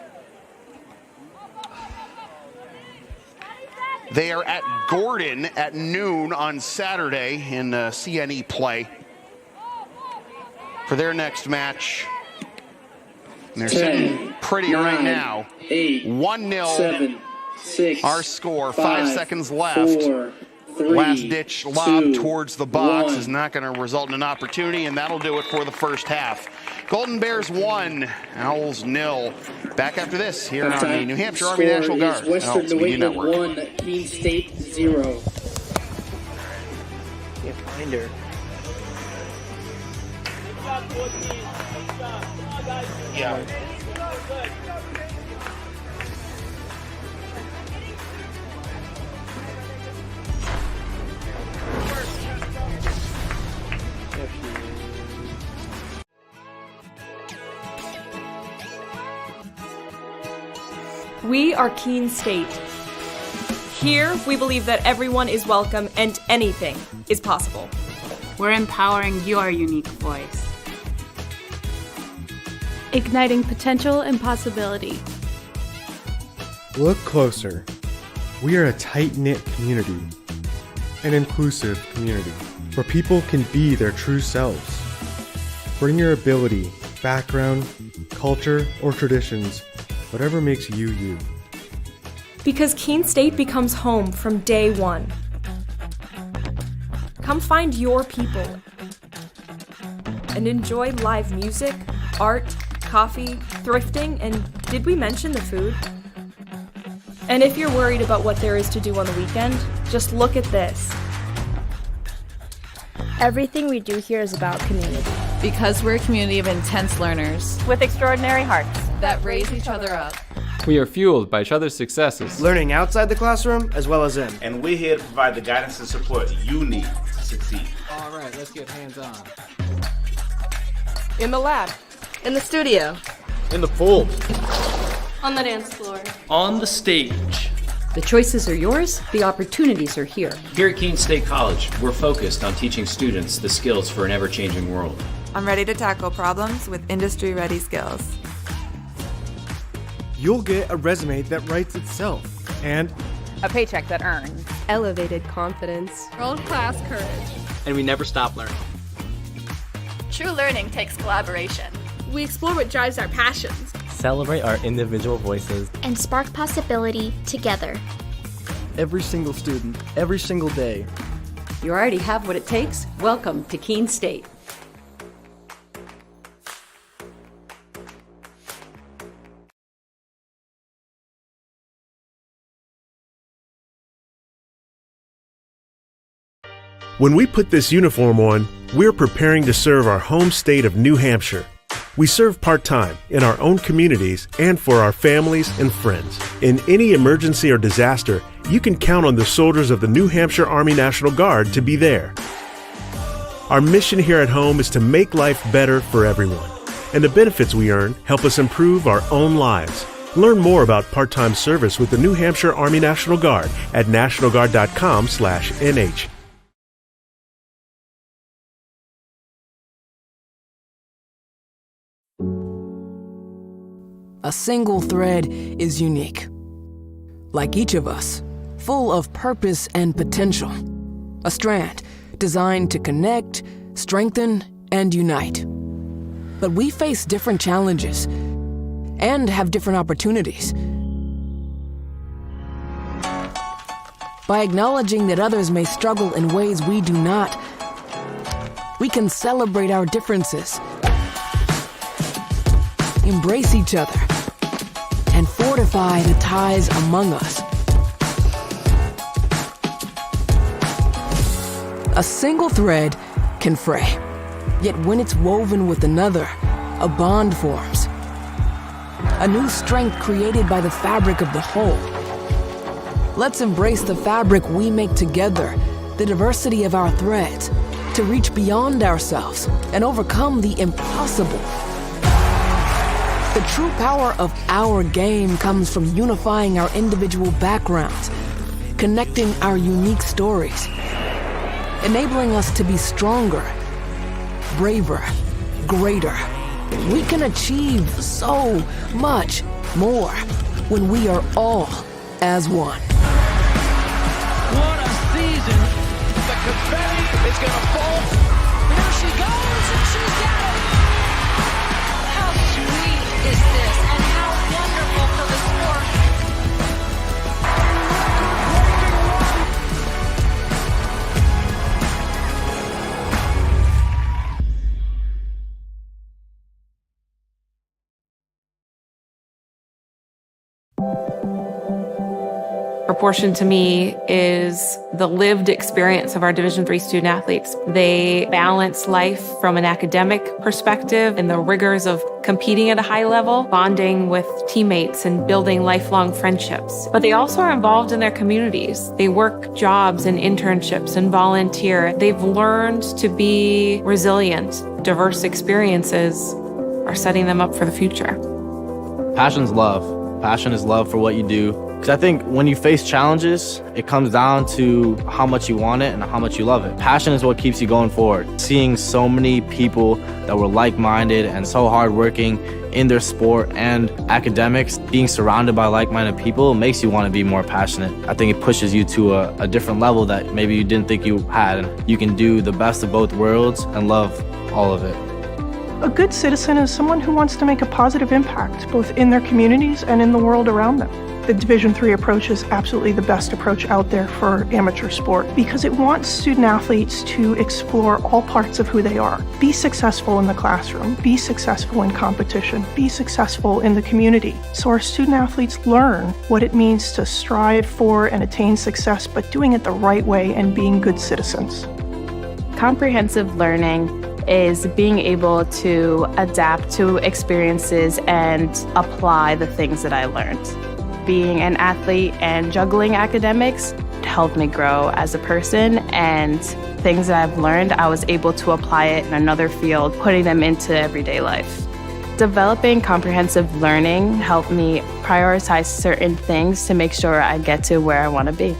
They are at Gordon at noon on Saturday in CNE play for their next match. And they're sitting pretty 9, right now. 8, 1-0. 7, 6. Our score. 5 seconds left. 4, 3, Last ditch lob 2, towards the box 1. is not going to result in an opportunity, and that'll do it for the first half. Golden Bears 1, Owls 0. Back after this here on the New Hampshire Army Score National Guard is Western Owls New Media England Network. 1, Keene State 0. Can't find her. Good job, 14. Good job. Come on, guys. Yeah. Good. There she is. We are Keene State. Here, we believe that everyone is welcome and anything is possible. We're empowering your unique voice. Igniting potential and possibility. Look closer. We are a tight-knit community, an inclusive community, where people can be their true selves. Bring your ability, background, culture, or traditions, whatever makes you you. Because Keene State becomes home from day one. Come find your people and enjoy live music, art, coffee, thrifting, and did we mention the food? And if you're worried about what there is to do on the weekend, just look at this. Everything we do here is about community. Because we're a community of intense learners With extraordinary hearts. that raise each other up. We are fueled by each other's successes. Learning outside the classroom as well as in. And we're here to provide the guidance and support you need to succeed. All right, let's get hands-on. In the lab. In the studio. In the pool. On the dance floor. On the stage. The choices are yours, the opportunities are here. Here at Keene State College, we're focused on teaching students the skills for an ever-changing world. I'm ready to tackle problems with industry-ready skills. You'll get a resume that writes itself, and A paycheck that earns. Elevated confidence. World-class courage. And we never stop learning. True learning takes collaboration. We explore what drives our passions. Celebrate our individual voices. And spark possibility together. Every single student, every single day. You already have what it takes. Welcome to Keene State. When we put this uniform on, we're preparing to serve our home state of New Hampshire. We serve part-time in our own communities and for our families and friends. In any emergency or disaster, you can count on the soldiers of the New Hampshire Army National Guard to be there. Our mission here at home is to make life better for everyone, and the benefits we earn help us improve our own lives. Learn more about part-time service with the New Hampshire Army National Guard at nationalguard.com/NH. A single thread is unique. Like each of us, full of purpose and potential. A strand designed to connect, strengthen, and unite. But we face different challenges and have different opportunities. By acknowledging that others may struggle in ways we do not, we can celebrate our differences, embrace each other, and fortify the ties among us. A single thread can fray, yet when it's woven with another, a bond forms. A new strength created by the fabric of the whole. Let's embrace the fabric we make together, the diversity of our threads, to reach beyond ourselves and overcome the impossible. The true power of our game comes from unifying our individual backgrounds, connecting our unique stories, enabling us to be stronger, braver, greater. We can achieve so much more when we are all as one. What a season! The confetti is gonna fall. There she goes, and she's got it! How sweet is this, and how wonderful for the sport! Proportion to me is the lived experience of our Division III student athletes. They balance life from an academic perspective and the rigors of competing at a high level, bonding with teammates and building lifelong friendships. But they also are involved in their communities. They work jobs and internships and volunteer. They've learned to be resilient. Diverse experiences are setting them up for the future. Passion's love. Passion is love for what you do. Because I think when you face challenges, it comes down to how much you want it and how much you love it. Passion is what keeps you going forward. Seeing so many people that were like-minded and so hardworking in their sport and academics, being surrounded by like-minded people makes you want to be more passionate. I think it pushes you to a different level that maybe you didn't think you had. You can do the best of both worlds and love all of it. A good citizen is someone who wants to make a positive impact, both in their communities and in the world around them. The Division III approach is absolutely the best approach out there for amateur sport because it wants student athletes to explore all parts of who they are. Be successful in the classroom, be successful in competition, be successful in the community. So our student athletes learn what it means to strive for and attain success, but doing it the right way and being good citizens. Comprehensive learning is being able to adapt to experiences and apply the things that I learned. Being an athlete and juggling academics helped me grow as a person, and things that I've learned, I was able to apply it in another field, putting them into everyday life. Developing comprehensive learning helped me prioritize certain things to make sure I get to where I want to be.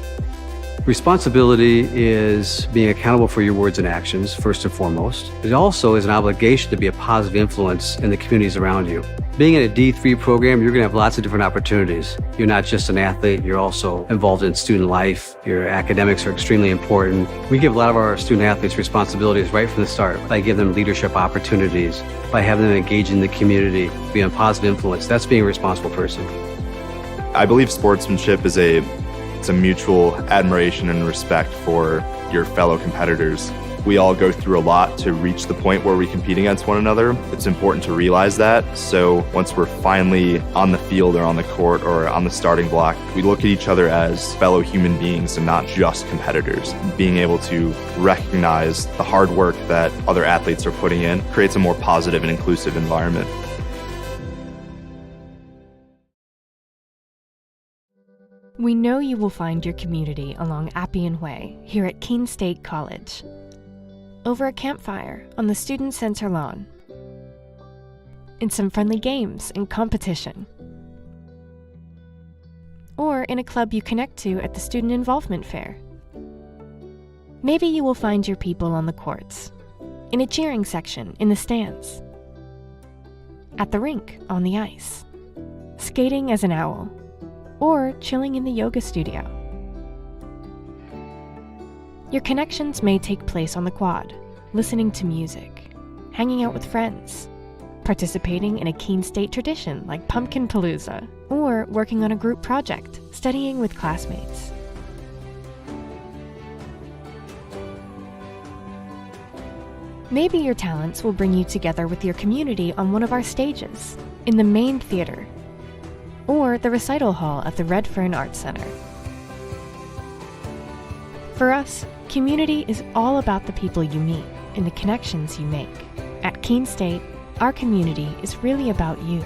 Responsibility is being accountable for your words and actions, first and foremost. It also is an obligation to be a positive influence in the communities around you. Being in a D3 program, you're going to have lots of different opportunities. You're not just an athlete, you're also involved in student life. Your academics are extremely important. We give a lot of our student athletes responsibilities right from the start by giving them leadership opportunities, by having them engage in the community, be a positive influence. That's being a responsible person. I believe sportsmanship is a mutual admiration and respect for your fellow competitors. We all go through a lot to reach the point where we compete against one another. It's important to realize that. So once we're finally on the field or on the court or on the starting block, we look at each other as fellow human beings and not just competitors. Being able to recognize the hard work that other athletes are putting in creates a more positive and inclusive environment. We know you will find your community along Appian Way here at Keene State College. Over a campfire on the Student Center lawn. In some friendly games and competition. Or in a club you connect to at the Student Involvement Fair. Maybe you will find your people on the courts, in a cheering section in the stands, at the rink on the ice, skating as an owl, or chilling in the yoga studio. Your connections may take place on the quad, listening to music, hanging out with friends, participating in a Keene State tradition like Pumpkin Palooza, or working on a group project, studying with classmates. Maybe your talents will bring you together with your community on one of our stages, in the main theater, or the recital hall at the Redfern Arts Center. For us, community is all about the people you meet and the connections you make. At Keene State, our community is really about you.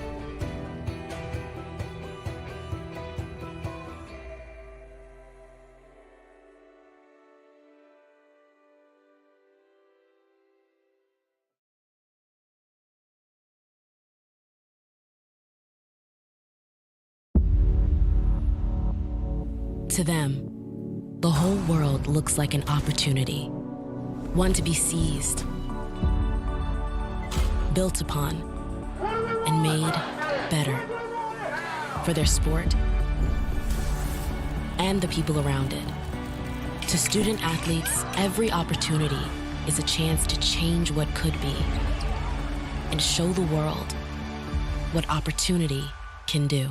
To them, the whole world looks like an opportunity, one to be seized, built upon, and made better for their sport and the people around it. To student athletes, every opportunity is a chance to change what could be and show the world what opportunity can do.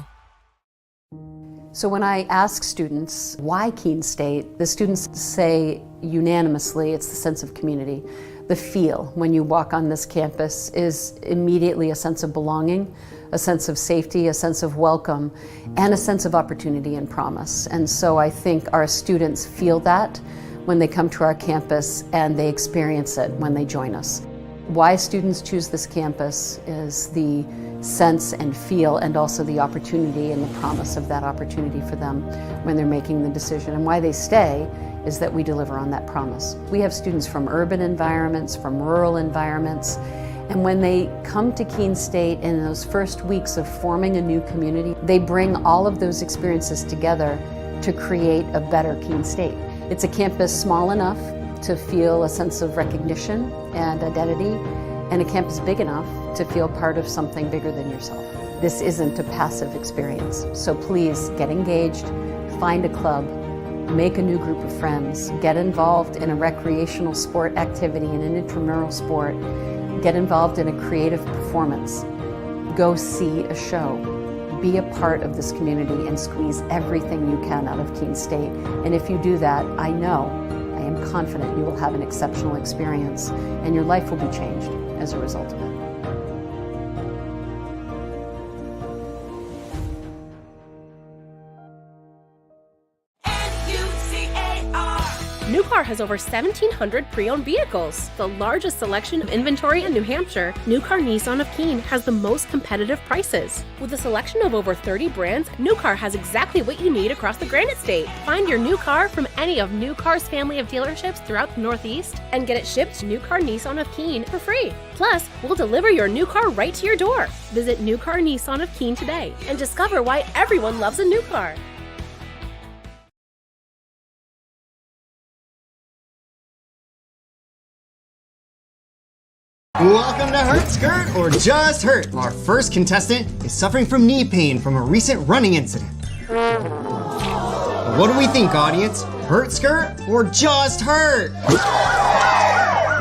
So when I ask students, why Keene State, the students say unanimously it's the sense of community. The feel when you walk on this campus is immediately a sense of belonging, a sense of safety, a sense of welcome, and a sense of opportunity and promise. And so I think our students feel that when they come to our campus, and they experience it when they join us. Why students choose this campus is the sense and feel, and also the opportunity and the promise of that opportunity for them when they're making the decision. And why they stay is that we deliver on that promise. We have students from urban environments, from rural environments, and when they come to Keene State in those first weeks of forming a new community, they bring all of those experiences together to create a better Keene State. It's a campus small enough to feel a sense of recognition and identity, and a campus big enough to feel part of something bigger than yourself. This isn't a passive experience, so please get engaged, find a club, make a new group of friends, get involved in a recreational sport activity, in an intramural sport, get involved in a creative performance, go see a show, be a part of this community and squeeze everything you can out of Keene State. And if you do that, I am confident you will have an exceptional experience and your life will be changed as a result of it. New Car has over 1,700 pre-owned vehicles, the largest selection of inventory in New Hampshire. New Car Nissan of Keene has the most competitive prices. With a selection of over 30 brands, New Car has exactly what you need across the Granite State. Find your new car from any of New Car's family of dealerships throughout the Northeast and get it shipped to New Car Nissan of Keene for free. Plus, we'll deliver your new car right to your door. Visit New Car Nissan of Keene today and discover why everyone loves a new car. Welcome to Hurt Skirt or Just Hurt. Our first contestant is suffering from knee pain from a recent running incident. What do we think, audience? Hurt Skirt or Just Hurt?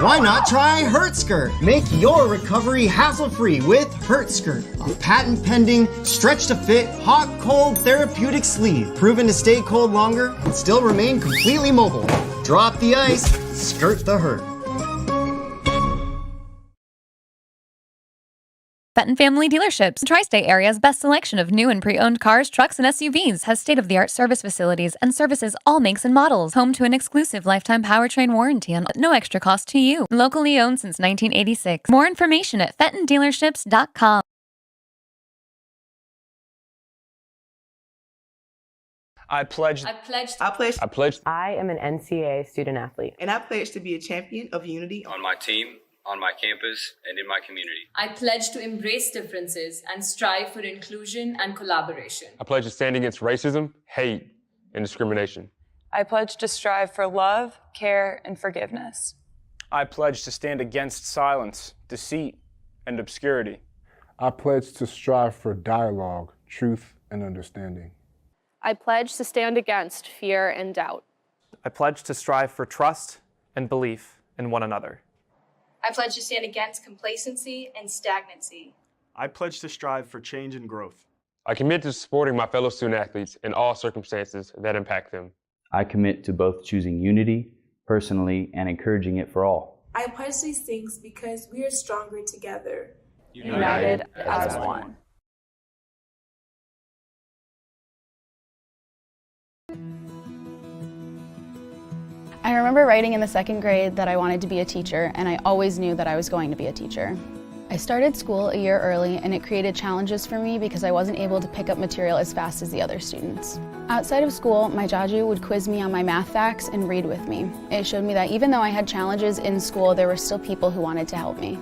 Why not try Hurt Skirt? Make your recovery hassle-free with Hurt Skirt, a patent-pending, stretch-to-fit, hot-cold therapeutic sleeve, proven to stay cold longer and still remain completely mobile. Drop the ice, skirt the hurt. Fenton Family Dealerships, Tri-State Area's best selection of new and pre-owned cars, trucks, and SUVs, has state-of-the-art service facilities and services all makes and models. Home to an exclusive lifetime powertrain warranty and no extra cost to you. Locally owned since 1986. More information at fentondealerships.com. I pledge. I am an NCAA student athlete. And I pledge to be a champion of unity on my team, on my campus, and in my community. I pledge to embrace differences and strive for inclusion and collaboration. I pledge to stand against racism, hate, and discrimination. I pledge to strive for love, care, and forgiveness. I pledge to stand against silence, deceit, and obscurity. I pledge to strive for dialogue, truth, and understanding. I pledge to stand against fear and doubt. I pledge to strive for trust and belief in one another. I pledge to stand against complacency and stagnancy. I pledge to strive for change and growth. I commit to supporting my fellow student athletes in all circumstances that impact them. I commit to both choosing unity personally and encouraging it for all. I pledge these things because we are stronger together. United as one. I remember writing in the second grade that I wanted to be a teacher, and I always knew that I was going to be a teacher. I started school a year early, and it created challenges for me because I wasn't able to pick up material as fast as the other students. Outside of school, my Jaju would quiz me on my math facts and read with me. It showed me that even though I had challenges in school, there were still people who wanted to help me.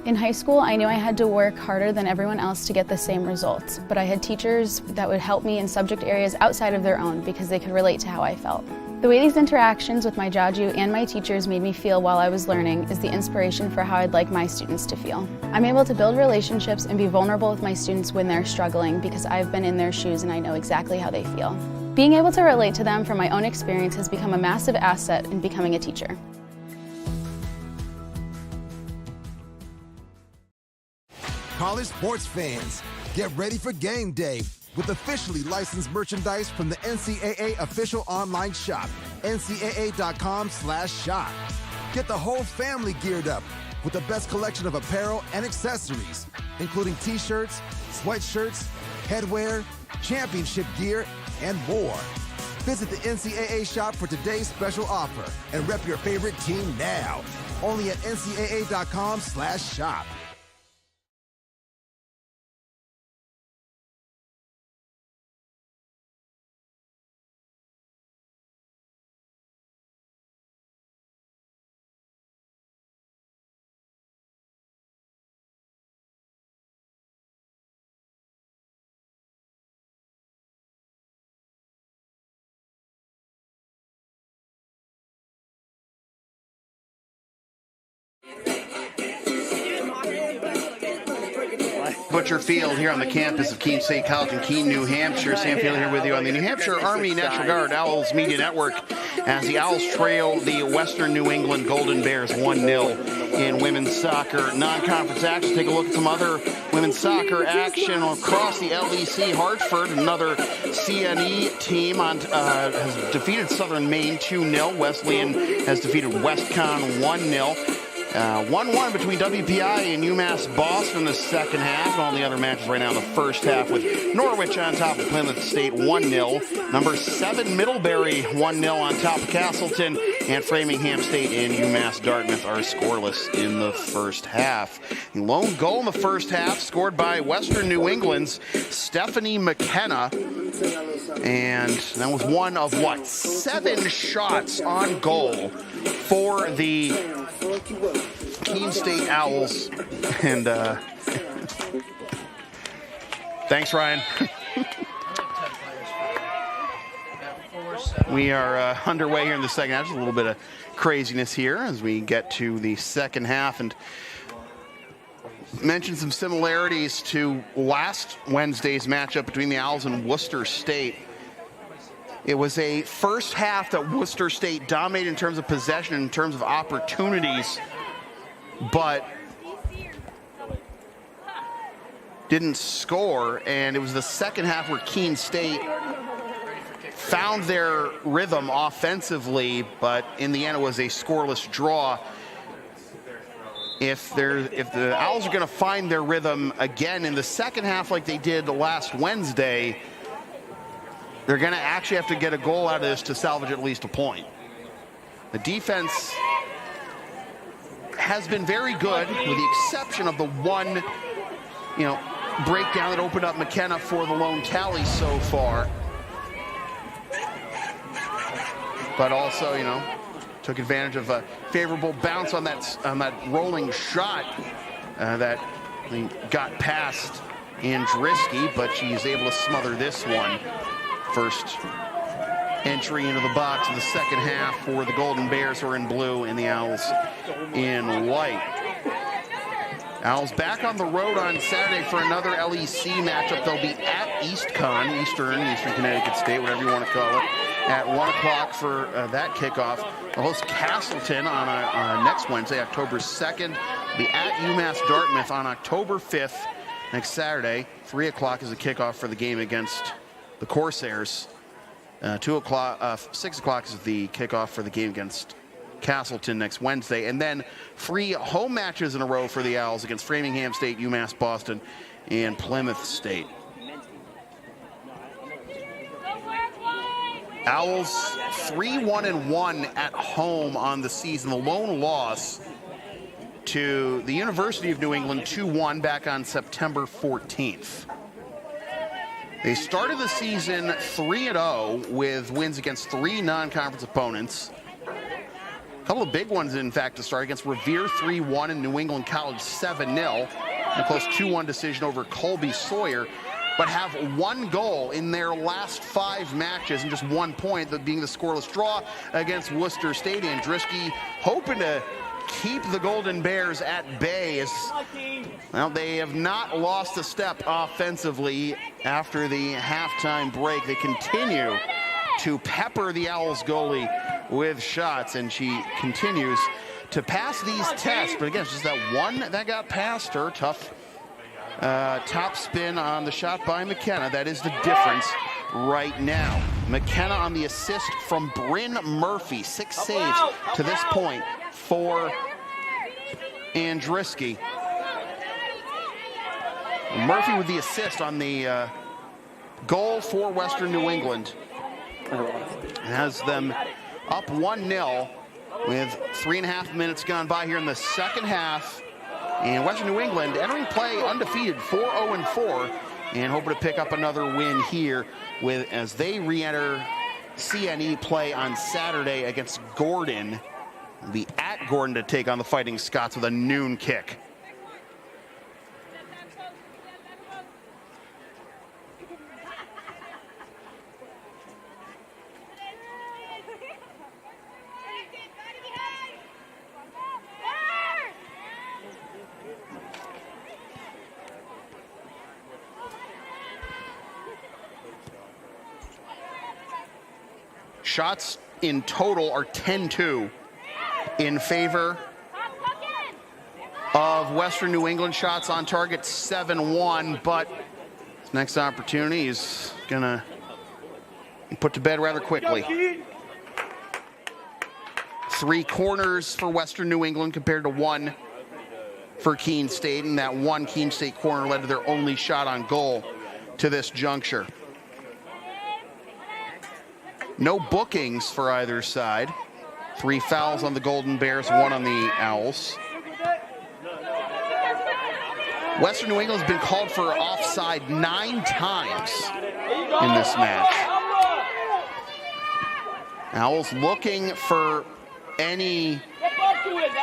In high school, I knew I had to work harder than everyone else to get the same results, but I had teachers that would help me in subject areas outside of their own because they could relate to how I felt. The way these interactions with my Jaju and my teachers made me feel while I was learning is the inspiration for how I'd like my students to feel. I'm able to build relationships and be vulnerable with my students when they're struggling because I've been in their shoes and I know exactly how they feel. Being able to relate to them from my own experience has become a massive asset in becoming a teacher. College sports fans, get ready for game day with officially licensed merchandise from the NCAA official online shop, ncaa.com/shop. Get the whole family geared up with the best collection of apparel and accessories, including t-shirts, sweatshirts, headwear, championship gear, and more. Visit the NCAA shop for today's special offer and rep your favorite team now. Only at ncaa.com/shop. Butcher Field here on the campus of Keene State College in Keene, New Hampshire. Sam Field here with you on the New Hampshire Army National Guard Owls Media Network as the Owls trail the Western New England Golden Bears 1-0 in women's soccer non-conference action. Take a look at some other women's soccer action across the LEC. Hartford, another CNE team, has defeated Southern Maine 2-0. Wesleyan has defeated WestCon 1-0. 1-1 between WPI and UMass Boston in the second half, and all the other matches right now in the first half with Norwich on top of Plymouth State 1-0. Number 7 Middlebury 1-0 on top of Castleton, and Framingham State and UMass Dartmouth are scoreless in the first half. The lone goal in the first half scored by Western New England's Stephanie McKenna, and that was one of 7 shots on goal for the Keene State Owls. And thanks, Ryan. We are underway here in the second half. Just a little bit of craziness here as we get to the second half, and mention some similarities to last Wednesday's matchup between the Owls and Worcester State. It was a first half that Worcester State dominated in terms of possession, in terms of opportunities, but didn't score. And it was the second half where Keene State found their rhythm offensively, but in the end it was a scoreless draw. If the Owls are going to find their rhythm again in the second half like they did last Wednesday, they're going to actually have to get a goal out of this to salvage at least a point. The defense has been very good, with the exception of the one, breakdown that opened up McKenna for the lone tally so far. But also, took advantage of a favorable bounce on that rolling shot that got past Andriski, but she's able to smother this one. First entry into the box of the second half for the Golden Bears, who are in blue, and the Owls in white. Owls back on the road on Saturday for another LEC matchup. They'll be at Eastern Connecticut State, whatever you want to call it, at 1 o'clock for that kickoff. They'll host Castleton on next Wednesday, October 2nd. They'll be at UMass Dartmouth on October 5th, next Saturday. 3 o'clock is the kickoff for the game against the Corsairs. 6 o'clock is the kickoff for the game against Castleton next Wednesday, and then 3 home matches in a row for the Owls against Framingham State, UMass Boston, and Plymouth State. Owls 3-1-1 at home on the season. The lone loss to the University of New England 2-1 back on September 14th. They started the season 3-0 with wins against 3 non-conference opponents. A couple of big ones, in fact, to start against Revere 3-1 and New England College 7-0. A close 2-1 decision over Colby Sawyer, but have 1 goal in their last 5 matches and just 1 point, that being the scoreless draw against Worcester State. Andriski hoping to keep the Golden Bears at bay, as well, they have not lost a step offensively after the halftime break. They continue to pepper the Owls goalie with shots, and she continues to pass these tests. But again, it's just that one that got past her. Tough top spin on the shot by McKenna. That is the difference right now. McKenna on the assist from Bryn Murphy. 6 saves to this point for Andriski. Murphy with the assist on the goal for Western New England. Has them up 1-0 with 3.5 minutes gone by here in the second half. And Western New England entering play undefeated, 4-0-4, and hoping to pick up another win here as they re-enter CNE play on Saturday against Gordon. They'll be at Gordon to take on the Fighting Scots with a noon kick. Shots in total are 10-2 in favor of Western New England. Shots on target 7-1, but his next opportunity is gonna be put to bed rather quickly. 3 corners for Western New England compared to 1 for Keene State, and that 1 Keene State corner led to their only shot on goal to this juncture. No bookings for either side. 3 fouls on the Golden Bears, 1 on the Owls. Western New England has been called for offside 9 times in this match. Owls looking for any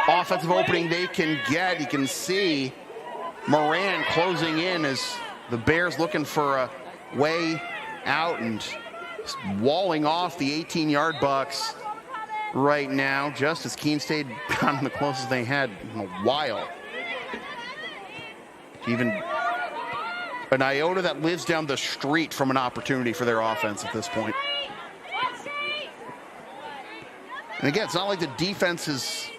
offensive opening they can get. You can see Moran closing in as the Bears looking for a way out and walling off the 18-yard box right now, just as Keene State got the closest they had in a while. Even an iota that lives down the street from an opportunity for their offense at this point. And again, it's not like the defense is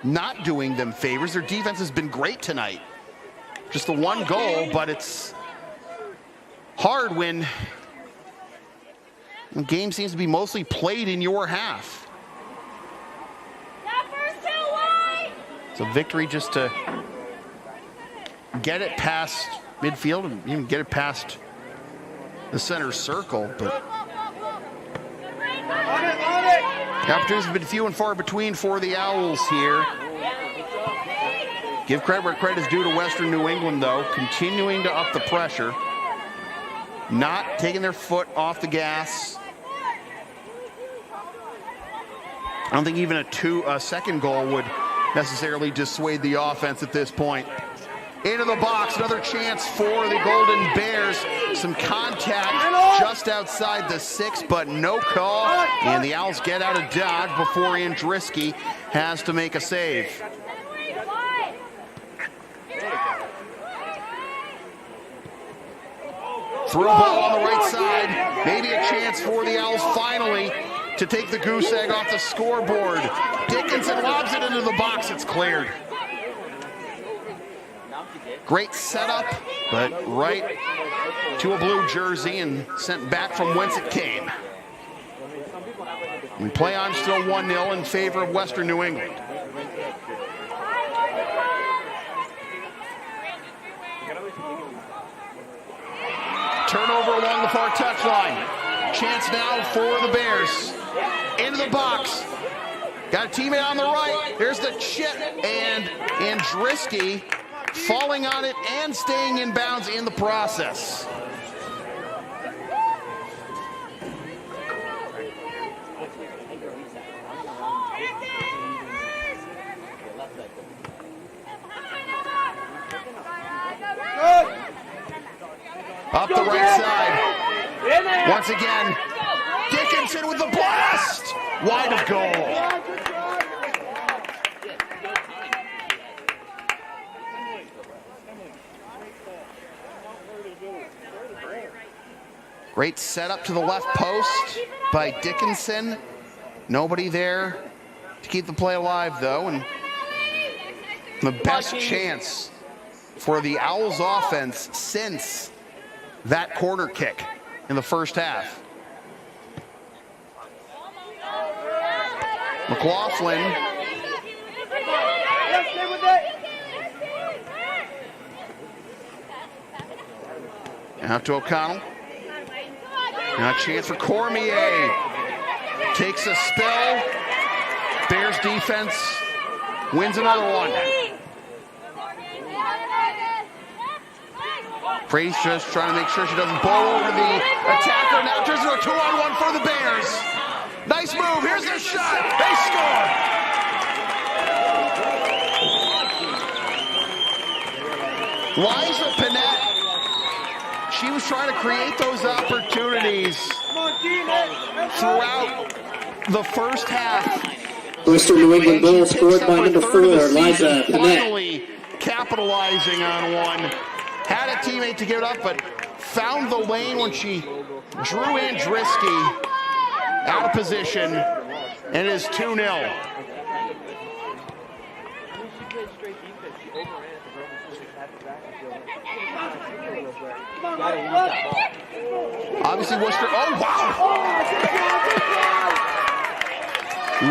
not doing them favors. Their defense has been great tonight. Just the 1 goal, but it's hard when The game seems to be mostly played in your half. It's a victory just to get it past midfield and even get it past the center circle, but the opportunities have been few and far between for the Owls here. Give credit where credit is due to Western New England, though, continuing to up the pressure, not taking their foot off the gas. I don't think even a second goal would necessarily dissuade the offense at this point. Into the box, another chance for the Golden Bears. Some contact just outside the 6, but no call. And the Owls get out of dodge before Andriski has to make a save. Through ball on the right side. Maybe a chance for the Owls finally to take the goose egg off the scoreboard. Dickinson lobs it into the box. It's cleared. Great setup, but right to a blue jersey and sent back from whence it came. We play on still 1-0 in favor of Western New England. Turnover along the far touchline. Chance now for the Bears. Into the box. Got a teammate on the right. There's the chip, and Andriski falling on it and staying in bounds in the process. Up the right side. Once again, Dickinson with the blast. Wide of goal. Great setup to the left post by Dickinson. Nobody there to keep the play alive, though. And the best chance for the Owls offense since that corner kick in the first half. McLaughlin. Out to O'Connell. Now a chance for Cormier. Takes a spill. Bears defense wins another one. Brady's just trying to make sure she doesn't bowl over the attacker. Now turns into a 2-on-1 for the Bears. Nice move. Here's the shot. They score. Liza Panette. She was trying to create those opportunities throughout the first half. Western New England goal scored by number 4, Liza Panette. Finally capitalizing on one. Had a teammate to give it up, but found the lane when she drew Andriski out of position, and it is 2-0. Obviously, Worcester. Oh, wow!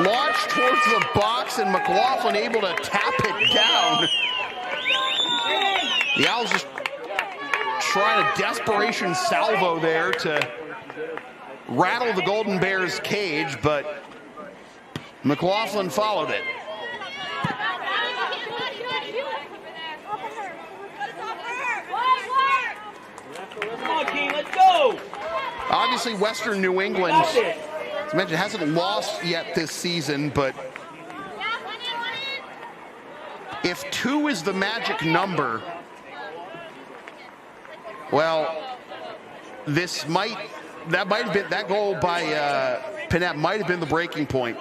Launched towards the box, and McLaughlin able to tap it down. The Owls just trying a desperation salvo there to rattle the Golden Bears' cage, but McLaughlin followed it. Come on, Keene, let's go! Obviously, Western New England, as I mentioned, hasn't lost yet this season, but if 2 is the magic number, well, that goal by Panette might have been the breaking point.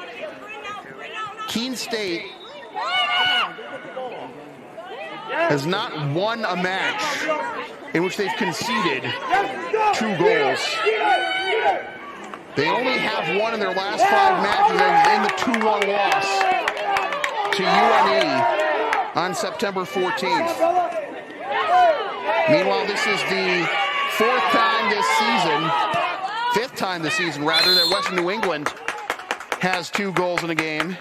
Keene State has not won a match in which they've conceded 2 goals. They only have won in their last 5 matches in the 2-1 loss to UNE on September 14th. Meanwhile, this is the 4th time this season fifth time this season, rather, that Western New England has 2 goals in a game.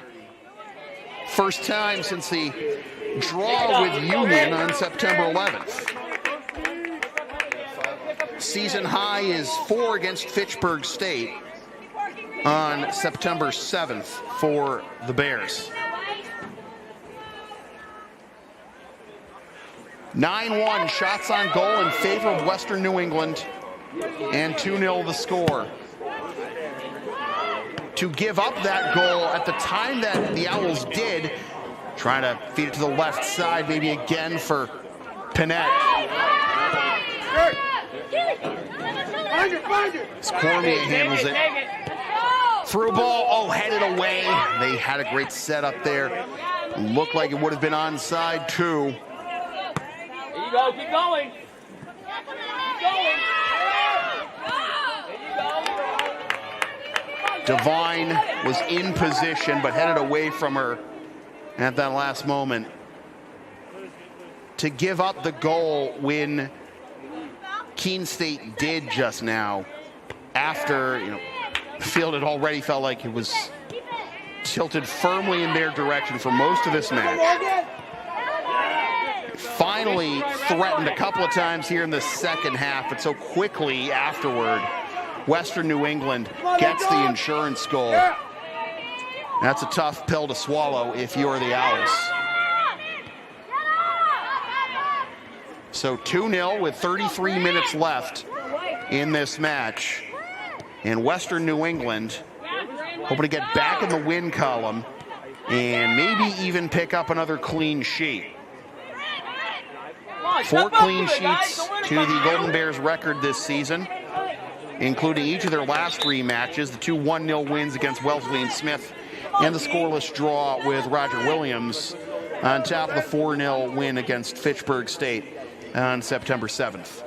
First time since the draw with Union on September 11th. Season high is 4 against Fitchburg State on September 7th for the Bears. 9-1 shots on goal in favor of Western New England, and 2-0 the score. To give up that goal at the time that the Owls did, trying to feed it to the left side, maybe again for Pinette. Cormier handles it. Through ball, oh, headed away. They had a great setup there. Looked like it would have been onside too. There you go, keep going. Keep going. Devine was in position but headed away from her at that last moment. To give up the goal when Keene State did just now, after the field had already felt like it was tilted firmly in their direction for most of this match. Finally threatened a couple of times here in the second half, but so quickly afterward, Western New England gets the insurance goal. That's a tough pill to swallow if you're the Owls. So 2-0 with 33 minutes left in this match. And Western New England hoping to get back in the win column and maybe even pick up another clean sheet. 4 clean sheets to the Golden Bears record this season, including each of their last 3 matches, the 2 1-0 wins against Wellesley and Smith, and the scoreless draw with Roger Williams, on top of the 4-0 win against Fitchburg State on September 7th.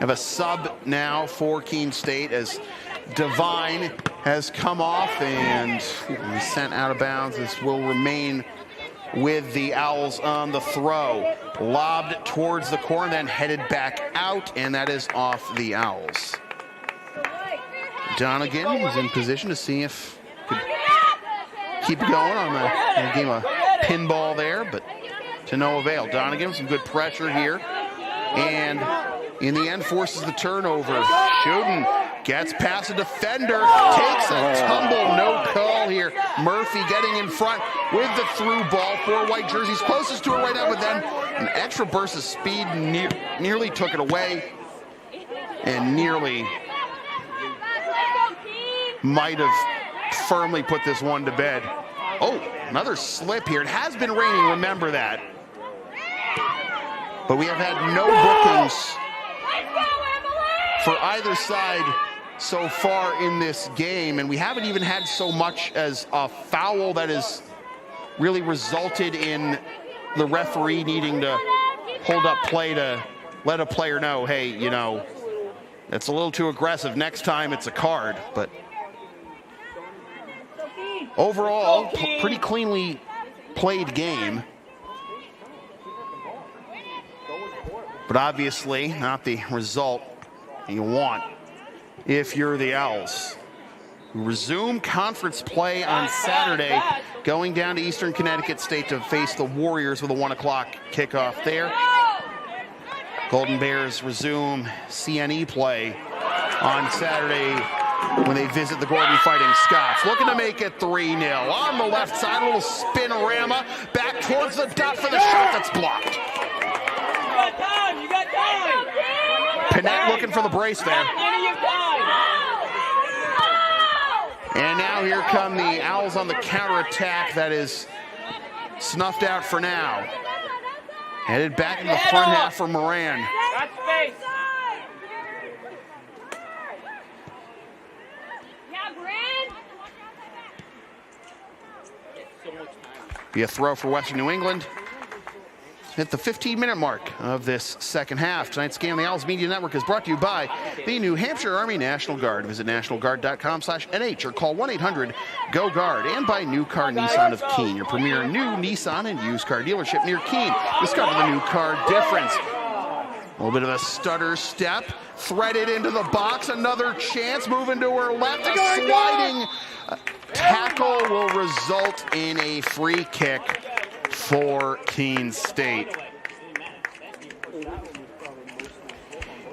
Have a sub now for Keene State as Devine has come off and sent out of bounds. This will remain with the Owls on the throw. Lobbed towards the corner, then headed back out, and that is off the Owls. Donegan is in position to see if he could keep going on the game of pinball there, but to no avail. Donegan, some good pressure here, and in the end forces the turnover. Shooting, gets past a defender, takes a tumble, no call here. Murphy getting in front with the through ball. 4 white jerseys closest to it right now, but then an extra burst of speed nearly took it away, and nearly might have firmly put this one to bed. Oh, another slip here. It has been raining, remember that. But we have had no bookings for either side so far in this game, and we haven't even had so much as a foul that has really resulted in the referee needing to hold up play to let a player know, hey, that's a little too aggressive. Next time it's a card. But overall, pretty cleanly played game. But obviously not the result you want if you're the Owls. We resume conference play on Saturday, going down to Eastern Connecticut State to face the Warriors with a 1 o'clock kickoff there. Golden Bears resume CNE play on Saturday when they visit the Gordon Fighting Scots. Looking to make it 3-0. On the left side, a little spinorama, back towards the dot for the shot that's blocked. You got time. Pinette looking for the brace there. And now here come the Owls on the counterattack. That is snuffed out for now. Headed back in the front half for Moran. Got space. Be a throw for Western New England. Hit the 15-minute mark of this second half. Tonight's game on the Owls Media Network is brought to you by the New Hampshire Army National Guard. Visit nationalguard.com/NH or call 1-800-GO-GUARD. And by New Car Nissan of Keene, your premier new Nissan and used car dealership near Keene. Discover the new car difference. A little bit of a stutter step, threaded into the box, another chance, moving to her left, a sliding tackle will result in a free kick for Keene State.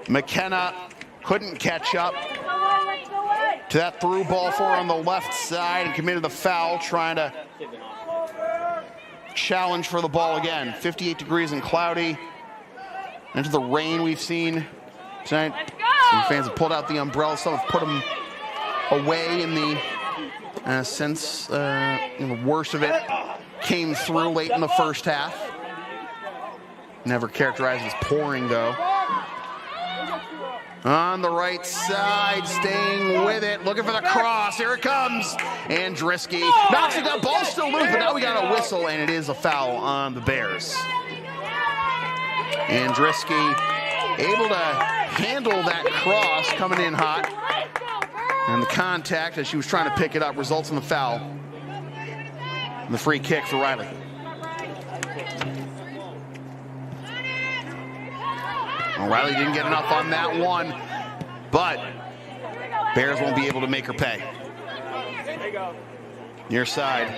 McKenna couldn't catch up to that through ball for her on the left side and committed the foul, trying to challenge for the ball again. 58 degrees and cloudy. Into the rain we've seen tonight. Some fans have pulled out the umbrellas. Some have put them away in the sense the worst of it came through late in the first half. Never characterized as pouring, though. On the right side, staying with it, looking for the cross. Here it comes. Andriski knocks it down. Ball still loose, but now we got a whistle, and it is a foul on the Bears. Andriski able to handle that cross coming in hot. And the contact as she was trying to pick it up results in the foul. And the free kick for Riley. Well, Riley didn't get enough on that one, but Bears won't be able to make her pay. Near side.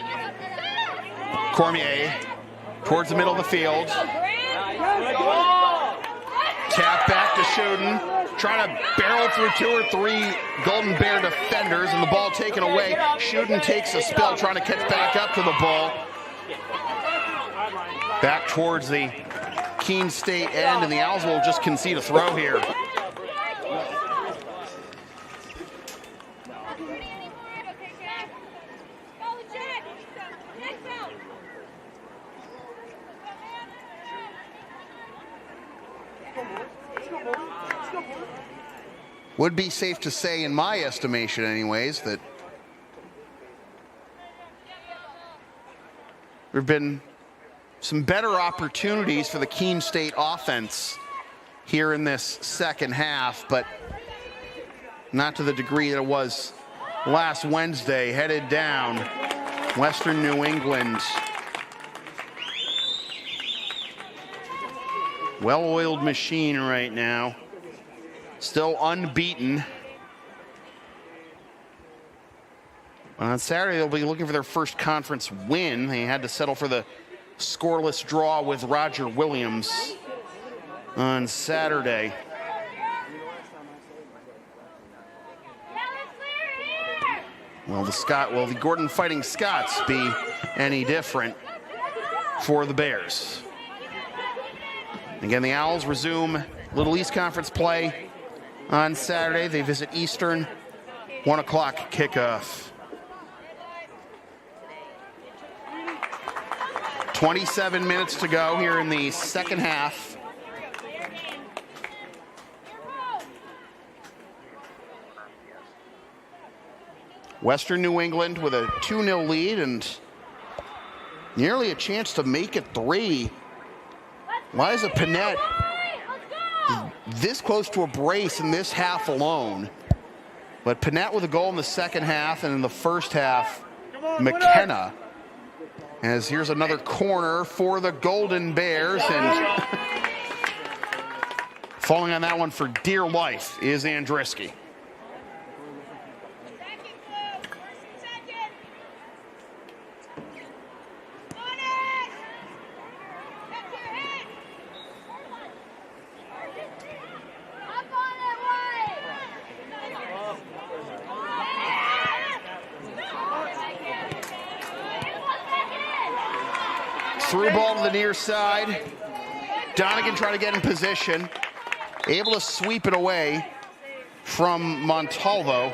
Cormier towards the middle of the field. Tap back to Shuden, trying to barrel through 2 or 3 Golden Bear defenders, and the ball taken away. Shuden takes a spill, trying to catch back up to the ball. Back towards the Keene State end, and the Owls will just concede a throw here. Would be safe to say, in my estimation anyways, that there have been some better opportunities for the Keene State offense here in this second half, but not to the degree that it was last Wednesday. Headed down, Western New England. Well-oiled machine right now. Still unbeaten. On Saturday, they'll be looking for their first conference win. They had to settle for the scoreless draw with Roger Williams on Saturday. Will the Gordon Fighting Scots be any different for the Bears? Again, the Owls resume Little East Conference play on Saturday. They visit Eastern, 1 o'clock kickoff. 27 minutes to go here in the second half. Western New England with a 2-0 lead and nearly a chance to make it 3. Liza Panette this close to a brace in this half alone. But Panette with a goal in the second half, and in the first half, McKenna. As here's another corner for the Golden Bears, and falling on that one for dear life is Andriski. Through ball to the near side. Donegan trying to get in position. Able to sweep it away from Montalvo.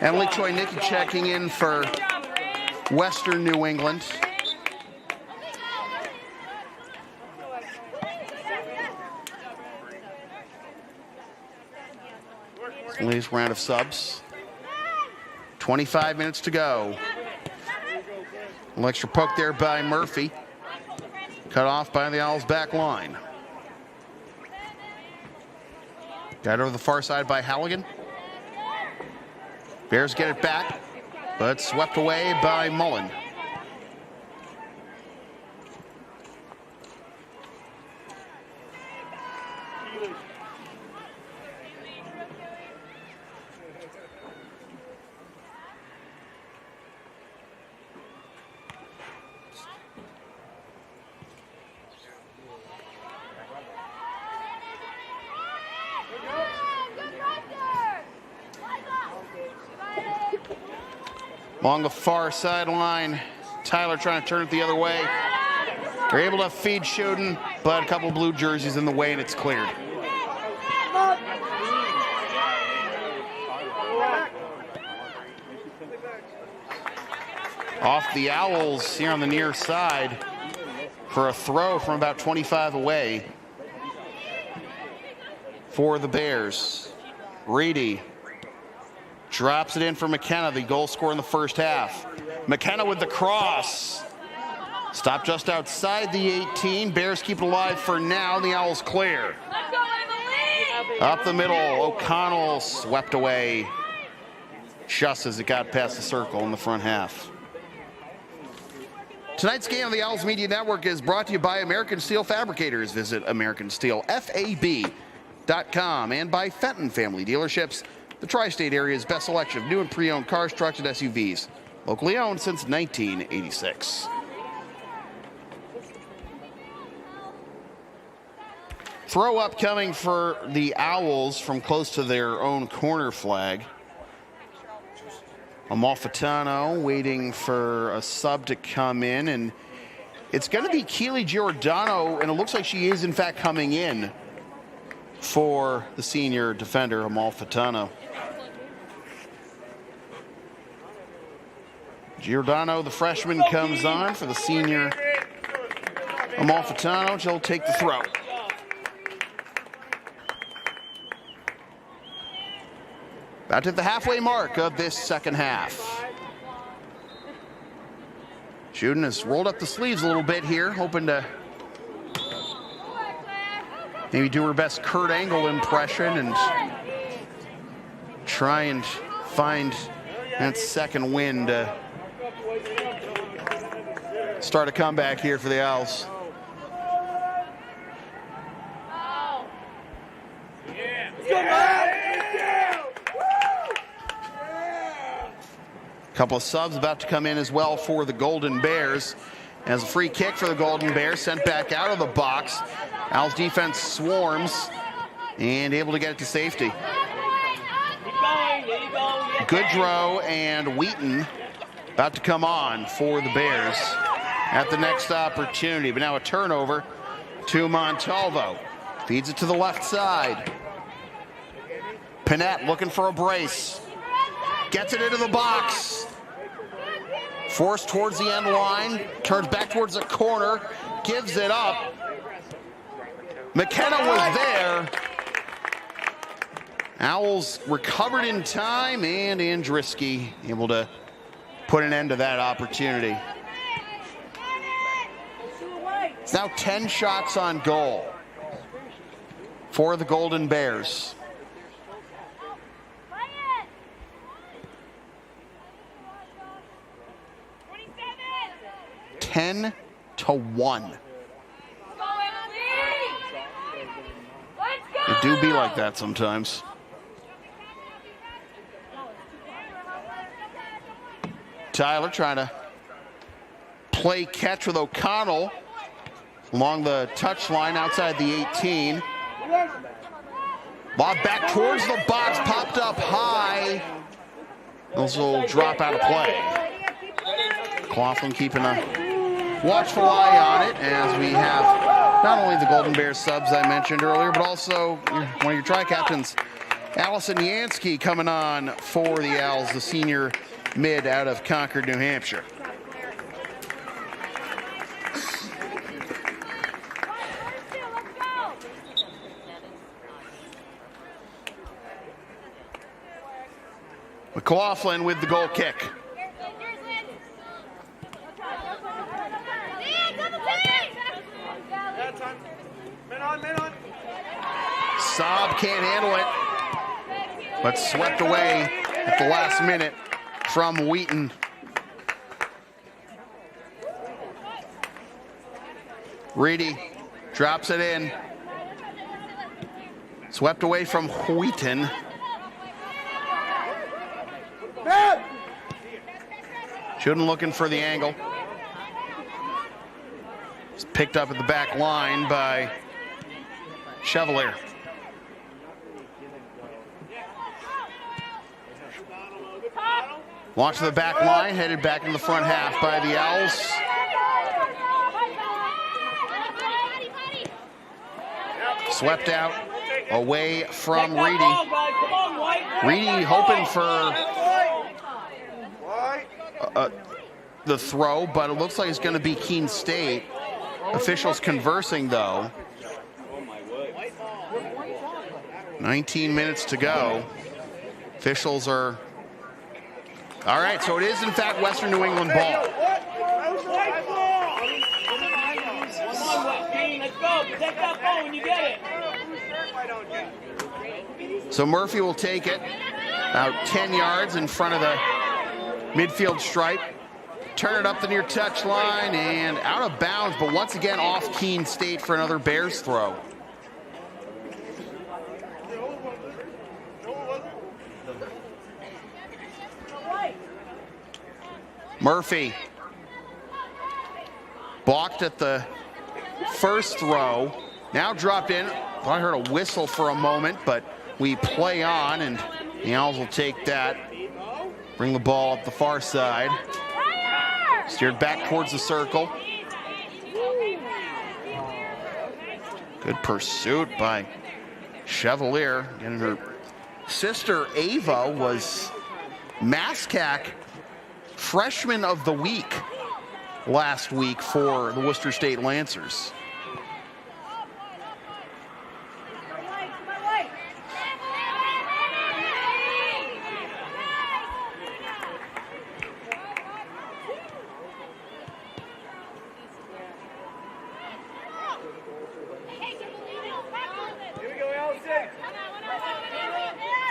Emily Choi-Nicky checking in for Western New England. Latest round of subs. 25 minutes to go. An extra poke there by Murphy. Cut off by the Owls back line. Got over the far side by Halligan. Bears get it back. but swept away by Mullen. Along the far sideline, Tyler trying to turn it the other way. They're able to feed Schoden, but a couple blue jerseys in the way and it's cleared. Off the Owls here on the near side for a throw from about 25 away for the Bears. Reedy drops it in for McKenna, the goal scorer in the first half. McKenna with the cross. Stop just outside the 18. Bears keep it alive for now. The Owls clear. Up the middle, O'Connell swept away just as it got past the circle in the front half. Tonight's game on the Owls Media Network is brought to you by American Steel Fabricators. Visit AmericanSteelFAB.com and by Fenton Family Dealerships, the tri-state area's best selection of new and pre-owned cars, trucks, and SUVs. Locally owned since 1986. Throw up coming for the Owls from close to their own corner flag. Amalfitano waiting for a sub to come in, and it's going to be Keely Giordano, and it looks like she is in fact coming in for the senior defender, Amalfitano. Giordano, the freshman, comes on for the senior Amalfitano. She'll take the throw. About to the halfway mark of this second half. Schoden has rolled up the sleeves a little bit here, hoping to maybe do her best Kurt Angle impression and try and find that second win to start a comeback here for the Owls. Couple of subs about to come in as well for the Golden Bears. As a free kick for the Golden Bears, sent back out of the box. Owls defense swarms and able to get it to safety. Goodrow and Wheaton about to come on for the Bears at the next opportunity. But now a turnover to Montalvo. Feeds it to the left side. Panette looking for a brace. Gets it into the box. Forced towards the end line. Turns back towards the corner. Gives it up. McKenna was there. Owls recovered in time, and Andriski able to put an end to that opportunity. It's now 10 shots on goal for the Golden Bears. 10-1. It do be like that sometimes. Tyler trying to play catch with O'Connell along the touchline outside the 18. Lob back towards the box, popped up high. Those will drop out of play. Coughlin keeping a watchful eye on it, as we have not only the Golden Bears subs I mentioned earlier, but also one of your tri-captains, Allison Yansky, coming on for the Owls, the senior mid out of Concord, New Hampshire. McLaughlin with the goal kick. Saab can't handle it, but swept away at the last minute. from Wheaton. Reedy drops it in. Swept away from Wheaton. Shouldn't looking for the angle. It's picked up at the back line by Chevalier. Launch to the back line, headed back into the front half by the Owls. Swept out away from Reedy. Reedy hoping for the throw, but it looks like it's going to be Keene State. Officials conversing, though. 19 minutes to go. Officials are... All right, so it is, in fact, Western New England ball. So Murphy will take it about 10 yards in front of the midfield stripe. Turn it up the near touch line and out of bounds, but once again off Keene State for another Bears throw. Murphy blocked at the first throw, now dropped in. Thought I heard a whistle for a moment, but we play on, and the Owls will take that. Bring the ball up the far side. Steered back towards the circle. Good pursuit by Chevalier. And her sister Ava was MASCAC Freshman of the Week last week for the Worcester State Lancers.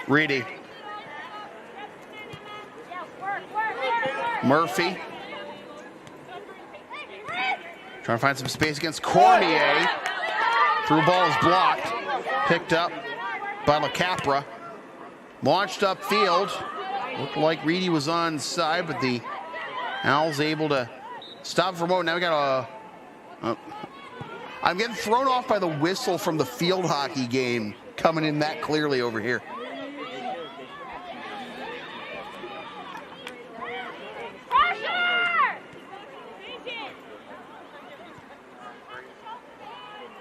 Reedy. Murphy. Trying to find some space against Cormier. Through ball is blocked. Picked up by LaCapra. Launched upfield. Looked like Reedy was on side, but the Owls able to stop for a moment. Now we got a... I'm getting thrown off by the whistle from the field hockey game coming in that clearly over here.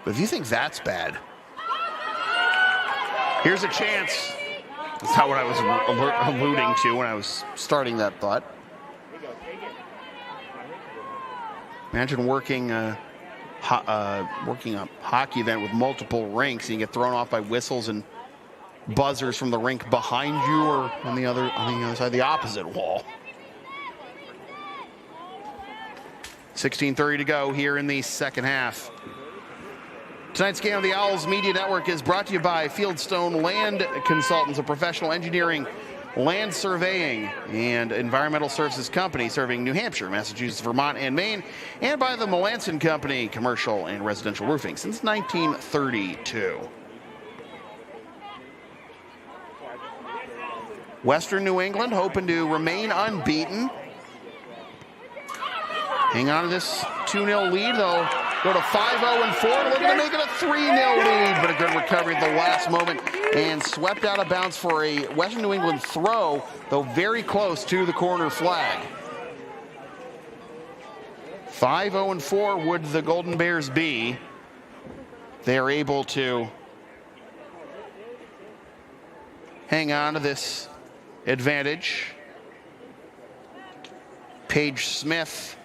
But if you think that's bad, here's a chance. That's not what I was alluding to when I was starting that thought. Imagine working a hockey event with multiple rinks and you get thrown off by whistles and buzzers from the rink behind you or on the other side, the opposite wall. 16:30 to go here in the second half. Tonight's game of the Owls Media Network is brought to you by Fieldstone Land Consultants, a professional engineering, land surveying, and environmental services company serving New Hampshire, Massachusetts, Vermont, and Maine, and by the Melanson Company, commercial and residential roofing since 1932. Western New England hoping to remain unbeaten. Hang on to this 2-0 lead, though. Go to 5-0-4, looking to make it a 3-0 lead, but a good recovery at the last moment and swept out of bounds for a Western New England throw, though very close to the corner flag. 5-0-4 would the Golden Bears be. They are able to hang on to this advantage. Paige Smith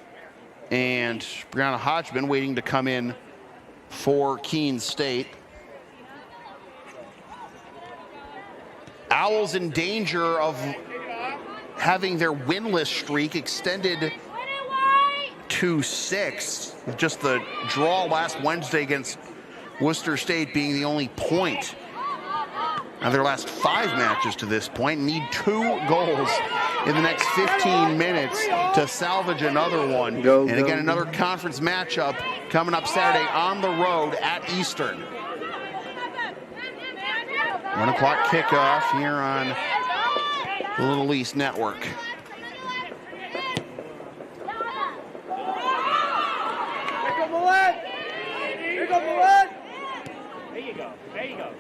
and Brianna Hodgman waiting to come in for Keene State. Owls in danger of having their winless streak extended to 6, with just the draw last Wednesday against Worcester State being the only point of their last 5 matches to this point. Need 2 goals in the next 15 minutes to salvage another one. And again, another conference matchup coming up Saturday on the road at Eastern. 1 o'clock kickoff here on the Little East Network. There you go. There you go.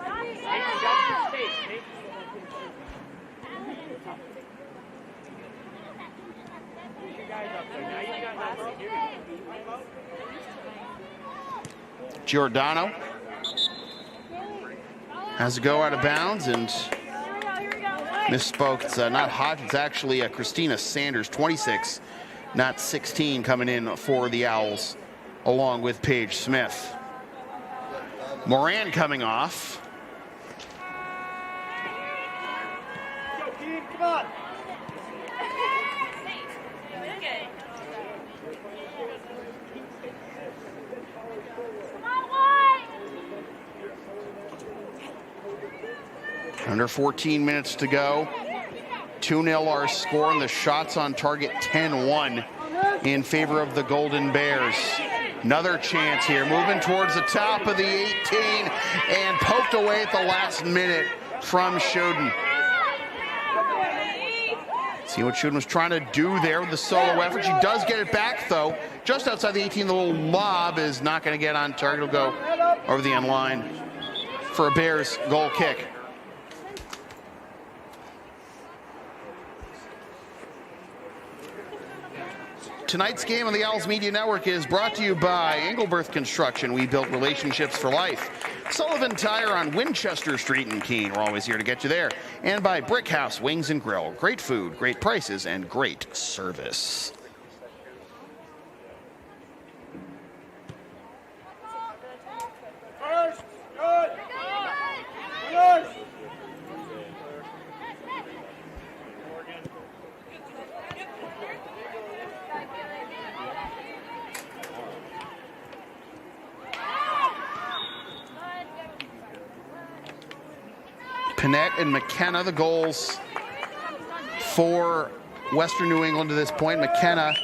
Giordano has to go out of bounds and misspoke. It's not Hodge, it's actually Christina Sanders, 26, not 16, coming in for the Owls, along with Paige Smith. Moran coming off. Go, Keene, come on. Under 14 minutes to go. 2-0 our score, and the shots on target 10-1 in favor of the Golden Bears. Another chance here, moving towards the top of the 18 and poked away at the last minute from Schoden. See what Schoden was trying to do there with the solo effort. She does get it back, though. Just outside the 18, the little lob is not going to get on target. It'll go over the end line for a Bears goal kick. Tonight's game on the Owls Media Network is brought to you by Engelberth Construction. We build relationships for life. Sullivan Tire on Winchester Street in Keene. We're always here to get you there. And by Brick House Wings and Grill. Great food, great prices, and great service. Pinette and McKenna, the goals for Western New England to this point. McKenna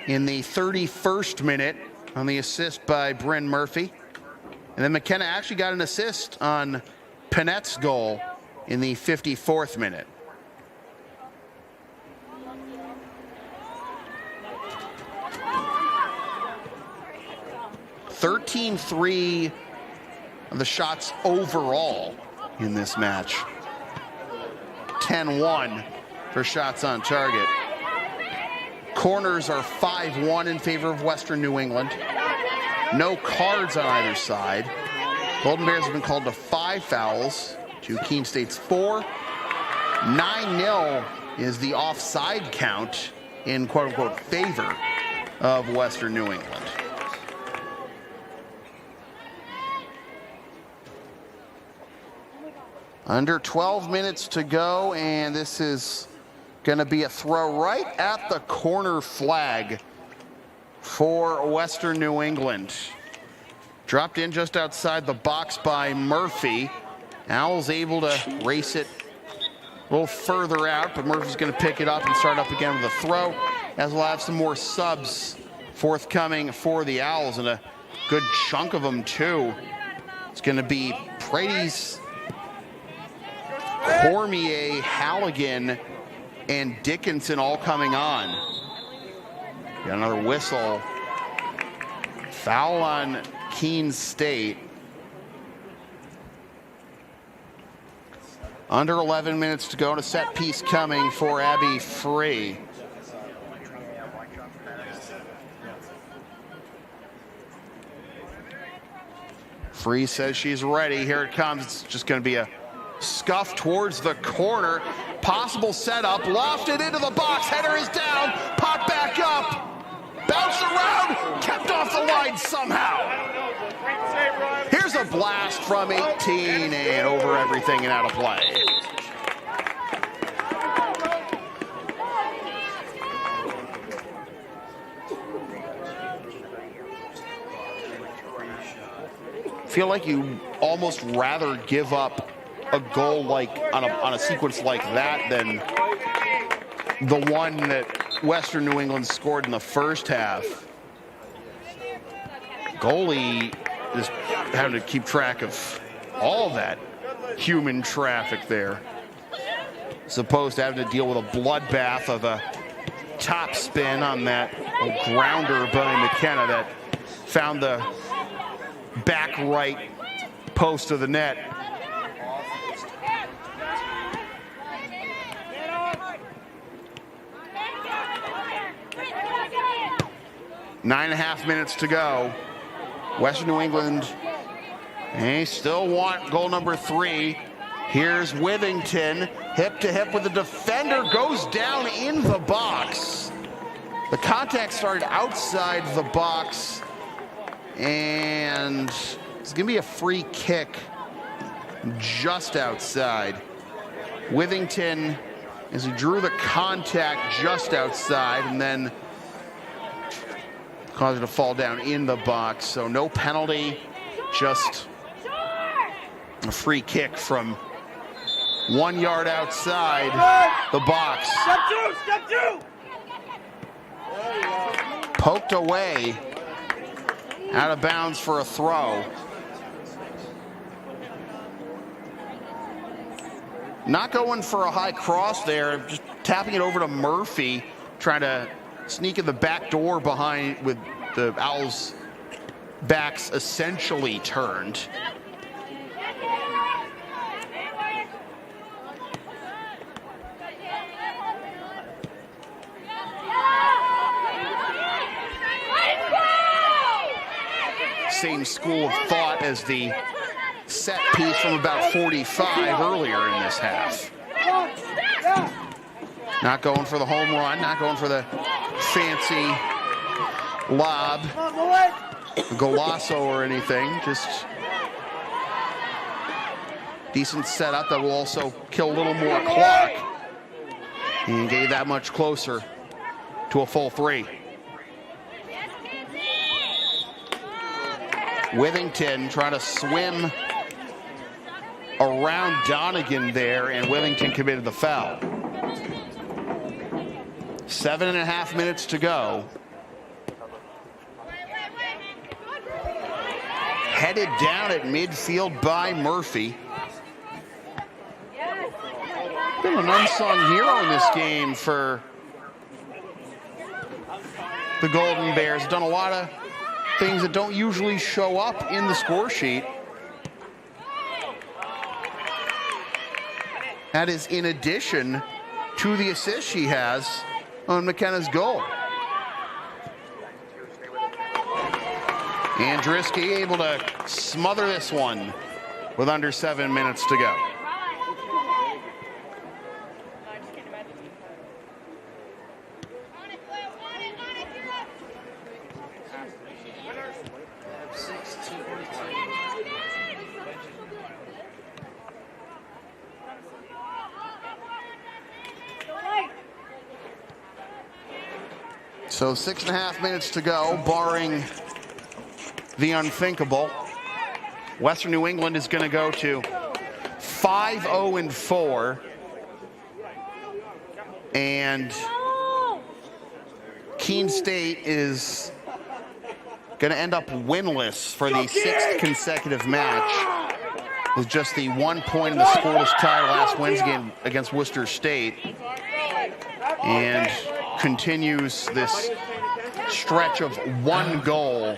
in the 31st minute on the assist by Bryn Murphy. And then McKenna actually got an assist on Pinette's goal in the 54th minute. (13-3) of the shots overall in this match. 10-1 for shots on target. Corners are 5-1 in favor of Western New England. No cards on either side. Golden Bears have been called to 5 fouls to Keene State's 4. 9-0 is the offside count in quote-unquote favor of Western New England. Under 12 minutes to go, and this is going to be a throw right at the corner flag for Western New England. Dropped in just outside the box by Murphy. Owls able to race it a little further out, but Murphy's going to pick it up and start up again with a throw, as we'll have some more subs forthcoming for the Owls, and a good chunk of them too. It's going to be Praties, Cormier, Halligan, and Dickinson all coming on. Got another whistle. Foul on Keene State. Under 11 minutes to go, and a set piece coming for Abby Free. Free says she's ready. Here it comes. It's just going to be a scuff towards the corner. Possible setup. Lofted into the box. Header is down. Pop back up. Bounced around. Kept off the line somehow. Here's a blast from 18 and over everything and out of play. Feel like you almost rather give up a goal like on a sequence like that than the one that Western New England scored in the first half. Goalie is having to keep track of all that human traffic there, as opposed to having to deal with a bloodbath of a top spin on that grounder by McKenna that found the back right post of the net. Nine and a half minutes to go. Western New England, they still want goal number 3. Here's Withington, hip to hip with the defender, goes down in the box. The contact started outside the box, and it's gonna be a free kick just outside. Withington, as he drew the contact just outside, and then caused it to fall down in the box. So no penalty, just a free kick from 1 yard outside the box. Step two. Poked away, out of bounds for a throw. Not going for a high cross there, just tapping it over to Murphy, trying to sneak in the back door behind with the Owls' backs essentially turned. Same school of thought as the set piece from about 45 earlier in this half. Not going for the home run, not going for the fancy lob, golasso or anything, just decent setup that will also kill a little more clock and get you that much closer to a full 3. Withington trying to swim around Donegan there, and Withington committed the foul. 7.5 minutes to go. Headed down at midfield by Murphy. Been an unsung hero in this game for the Golden Bears. Done a lot of things that don't usually show up in the score sheet. That is in addition to the assist she has on McKenna's goal. Andriski able to smother this one with under 7 minutes to go. So 6.5 minutes to go, barring the unthinkable. Western New England is going to go to 5-0-4. And Keene State is going to end up winless for the 6th consecutive match, with just the 1 point in the scoreless tie last Wednesday against Worcester State, and continues this stretch of 1 goal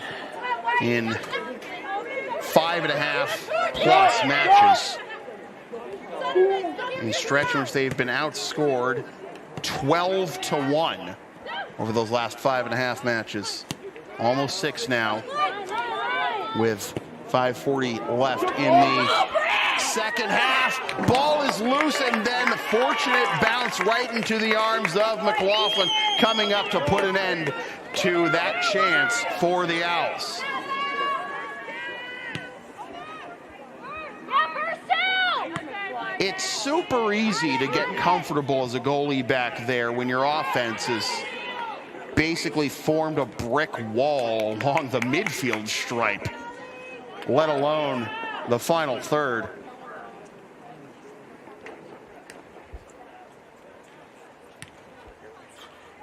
in 5.5+ matches. A stretch in which they've been outscored 12-1 over those last 5.5 matches. Almost 6 now, with 5:40 left in the second half. Ball is loose, and then fortunate bounce right into the arms of McLaughlin, coming up to put an end to that chance for the Owls. It's super easy to get comfortable as a goalie back there when your offense is basically formed a brick wall along the midfield stripe, let alone the final third.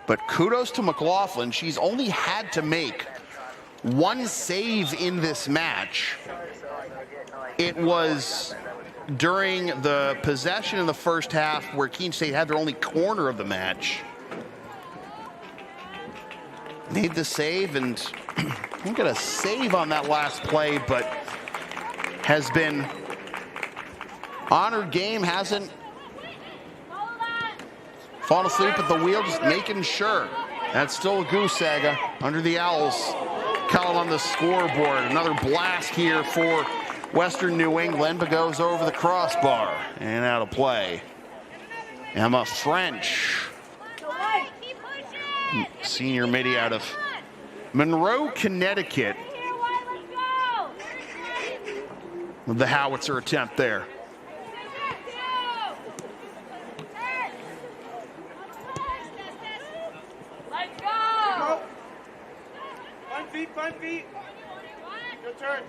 But kudos to McLaughlin. She's only had to make one save in this match. It was during the possession in the first half where Keene State had their only corner of the match. Made the save, and didn't get a save on that last play, but has been on her game, hasn't fallen asleep at the wheel, just making sure. That's still a goose saga under the Owls. Column on the scoreboard. Another blast here for Western New England, but goes over the crossbar and out of play. Emma French, senior midi out of Monroe, Connecticut, with the howitzer attempt there. Let's go! 5 feet. Your turn.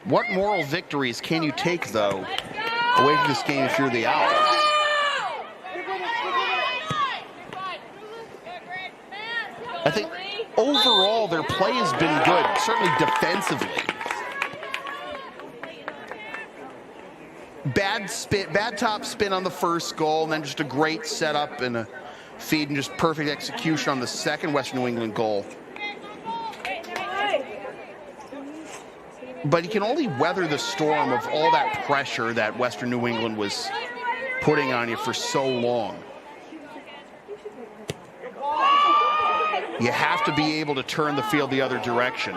What moral victories can you take, though, away from this game if you're the Owls? I think overall their play has been good, certainly defensively. Bad top spin on the first goal, and then just a great setup and a feed and just perfect execution on the second Western New England goal. But you can only weather the storm of all that pressure that Western New England was putting on you for so long. You have to be able to turn the field the other direction.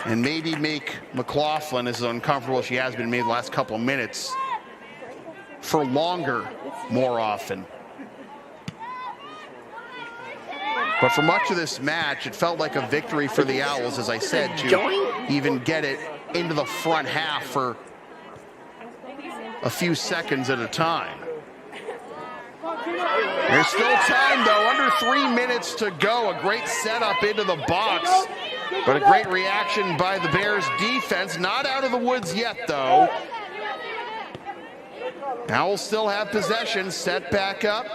And maybe make McLaughlin as uncomfortable as she has been made the last couple of minutes for longer, more often. But for much of this match, it felt like a victory for the Owls, as I said, to even get it into the front half for a few seconds at a time. There's still time, though. Under 3 minutes to go. A great setup into the box, but a great reaction by the Bears defense. Not out of the woods yet, though. Owls still have possession. Set back up.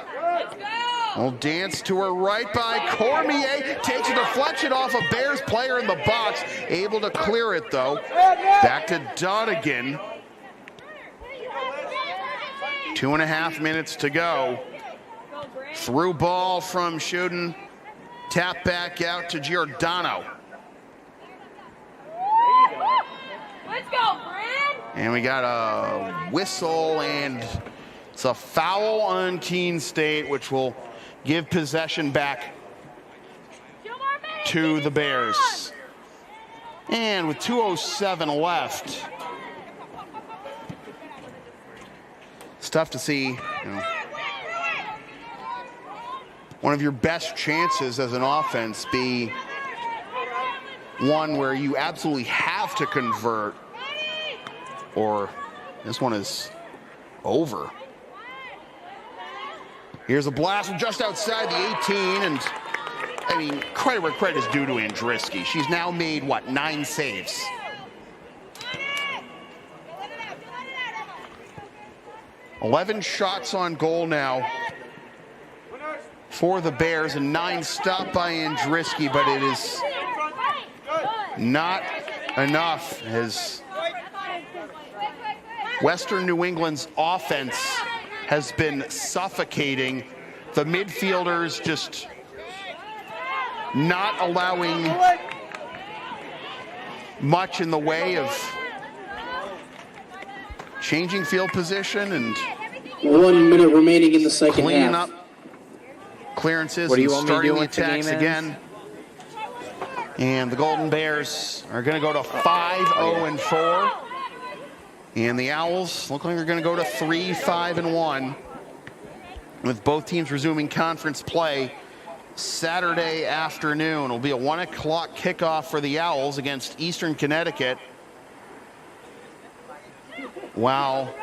Will dance to her right by Cormier. Takes a deflection off a Bears player in the box. Able to clear it, though. Back to Donegan. 2.5 minutes to go. Through ball from Shuden. Tap back out to Giordano. Let's go, Brad! And we got a whistle, and it's a foul on Keene State, which will give possession back to the Bears. And with 2:07 left, it's tough to see, one of your best chances as an offense be one where you absolutely have to convert, or this one is over. Here's a blast from just outside the 18, and I mean, credit where credit is due to Andriski. She's now made, what, 9 saves? "11 shots on goal now for the Bears, and 9 stopped by Andriski, but it is not enough as Western New England's offense has been suffocating. The midfielders just not allowing much in the way of changing field position and 1 minute remaining in the second cleaning half. up clearances What do you and want me to starting do the once the attacks game ends? again. And the Golden Bears are going to go to 5-0-4. And the Owls look like they're going to go to 3-5-1, with both teams resuming conference play Saturday afternoon. It'll be a 1 o'clock kickoff for the Owls against Eastern Connecticut, while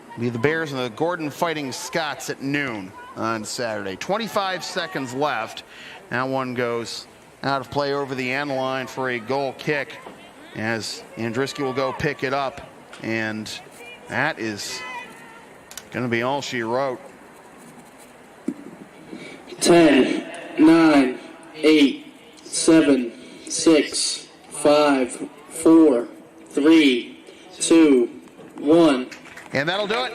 it'll be the Bears and the Gordon Fighting Scots at noon on Saturday. 25 seconds left. That one goes out of play over the end line for a goal kick, as Andriski will go pick it up, and that is Going to be all she wrote. 10, 9, 8, 7, 6, 5, 4, 3, 2, 1. And that'll do it.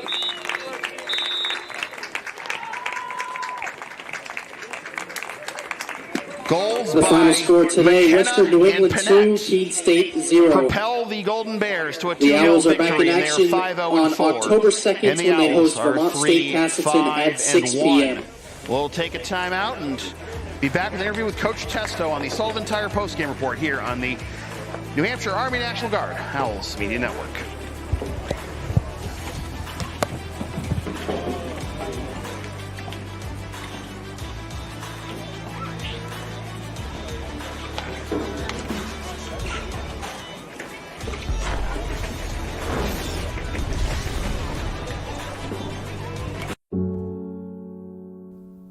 Goals The by final score today, McKenna Western New England and 2, Panett Keene State 0. propel the Golden Bears to a 2-0 The Owls are back victory. in They're action 5-0 on October 2nd and the when they Owls host are Vermont State Castleton at 6 p.m. We'll take a timeout and be back with an interview with Coach Testo on the Sullivan Tire postgame report here on the New Hampshire Army National Guard Owls Media Network.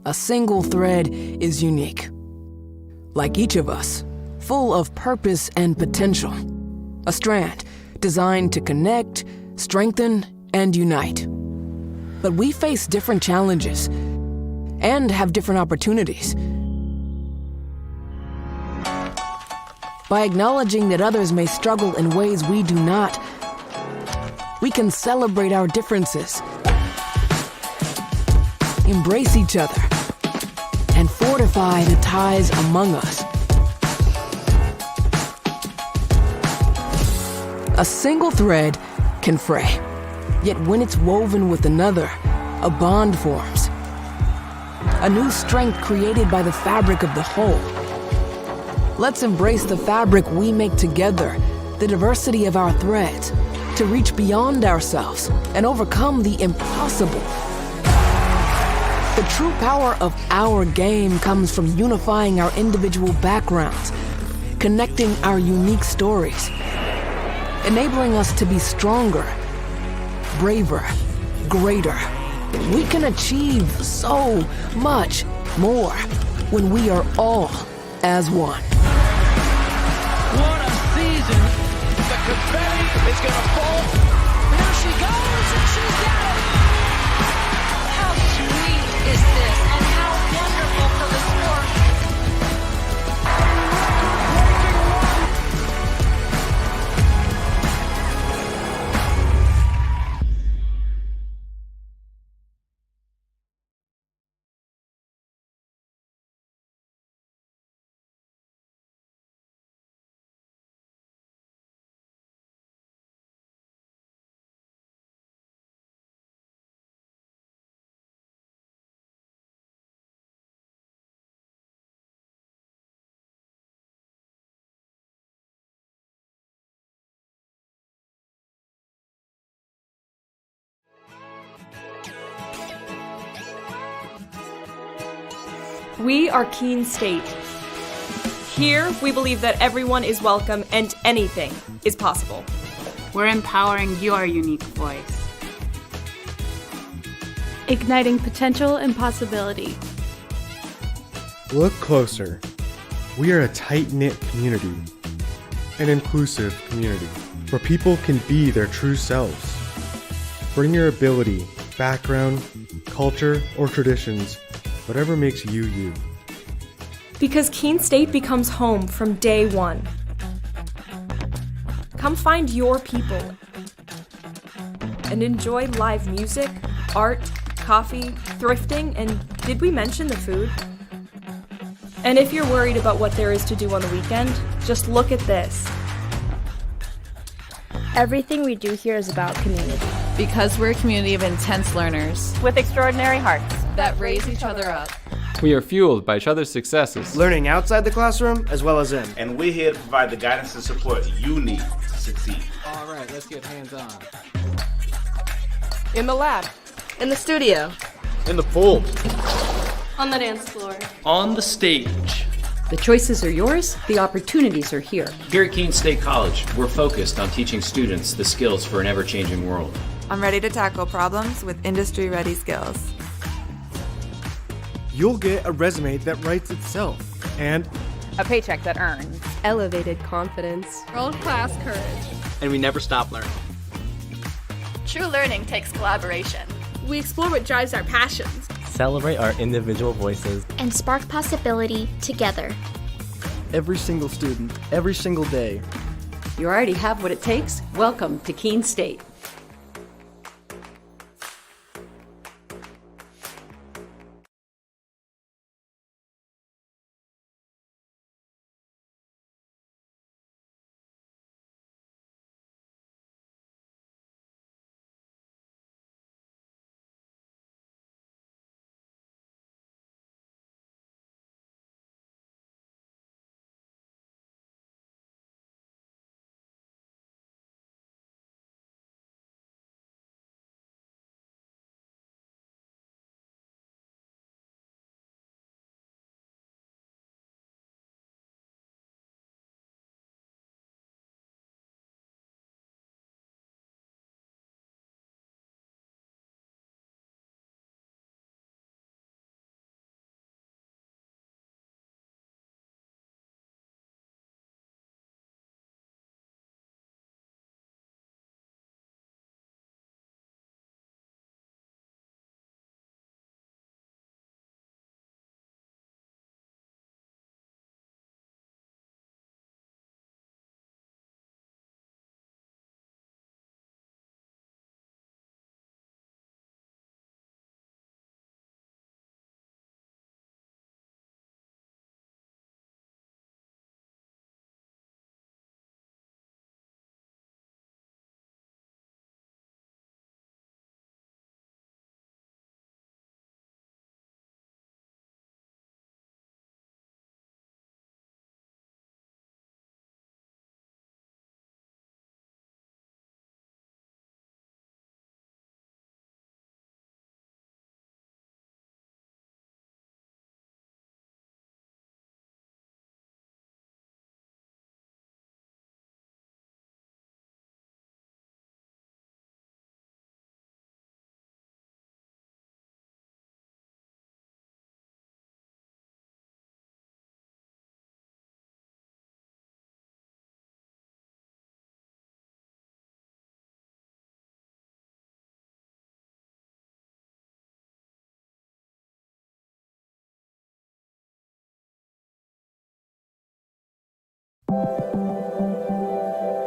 A single thread is unique. Like each of us, full of purpose and potential. A strand designed to connect, strengthen, and unite. But we face different challenges and have different opportunities. By acknowledging that others may struggle in ways we do not, we can celebrate our differences, embrace each other, and fortify the ties among us. A single thread can fray, yet when it's woven with another, a bond forms. A new strength created by the fabric of the whole. Let's embrace the fabric we make together, the diversity of our threads, to reach beyond ourselves and overcome the impossible. The true power of our game comes from unifying our individual backgrounds, connecting our unique stories, enabling us to be stronger, braver, greater. We can achieve so much more when we are all as one. What a season! The confetti is going to fall. There she goes, and she's got it! How sweet is this, and how wonderful for the sport! We are Keene State. Here, we believe that everyone is welcome and anything is possible. We're empowering your unique voice. Igniting potential and possibility. Look closer. We are a tight-knit community, an inclusive community, where people can be their true selves. Bring your ability, background, culture, or traditions, whatever makes you you. Because Keene State becomes home from day one. Come find your people and enjoy live music, art, coffee, thrifting, and did we mention the food? And if you're worried about what there is to do on the weekend, just look at this. Everything we do here is about community. Because we're a community of intense learners with extraordinary hearts that raise each other up. We are fueled by each other's successes, learning outside the classroom as well as in. And we're here to provide the guidance and support you need to succeed. All right, let's get hands-on. In the lab. In the studio. In the pool. On the dance floor. On the stage. The choices are yours, the opportunities are here. Here at Keene State College, we're focused on teaching students the skills for an ever-changing world. I'm ready to tackle problems with industry-ready skills. You'll get a resume that writes itself, and a paycheck that earns. Elevated confidence. World-class courage. And we never stop learning. True learning takes collaboration. We explore what drives our passions. Celebrate our individual voices. And spark possibility together. Every single student, every single day. You already have what it takes. Welcome to Keene State.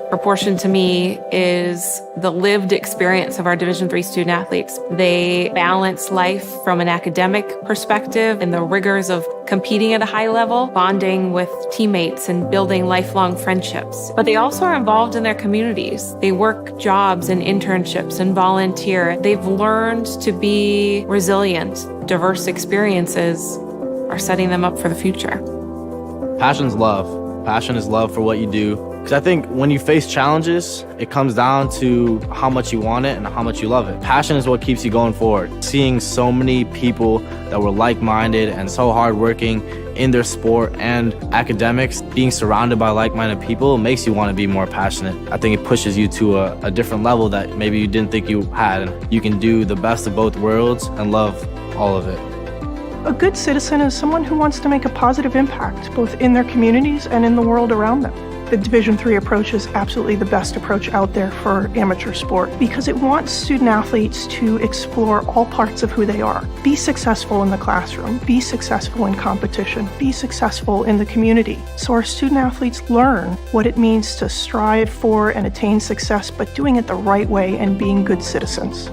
Proportion to me is the lived experience of our Division III student athletes. They balance life from an academic perspective and the rigors of competing at a high level, bonding with teammates and building lifelong friendships. But they also are involved in their communities. They work jobs and internships and volunteer. They've learned to be resilient. Diverse experiences are setting them up for the future. Passion's love. Passion is love for what you do. Because I think when you face challenges, it comes down to how much you want it and how much you love it. Passion is what keeps you going forward. Seeing so many people that were like-minded and so hardworking in their sport and academics, being surrounded by like-minded people makes you want to be more passionate. I think it pushes you to a different level that maybe you didn't think you had. And you can do the best of both worlds and love all of it. A good citizen is someone who wants to make a positive impact, both in their communities and in the world around them. The Division III approach is absolutely the best approach out there for amateur sport because it wants student athletes to explore all parts of who they are. Be successful in the classroom, be successful in competition, be successful in the community. So our student athletes learn what it means to strive for and attain success, but doing it the right way and being good citizens.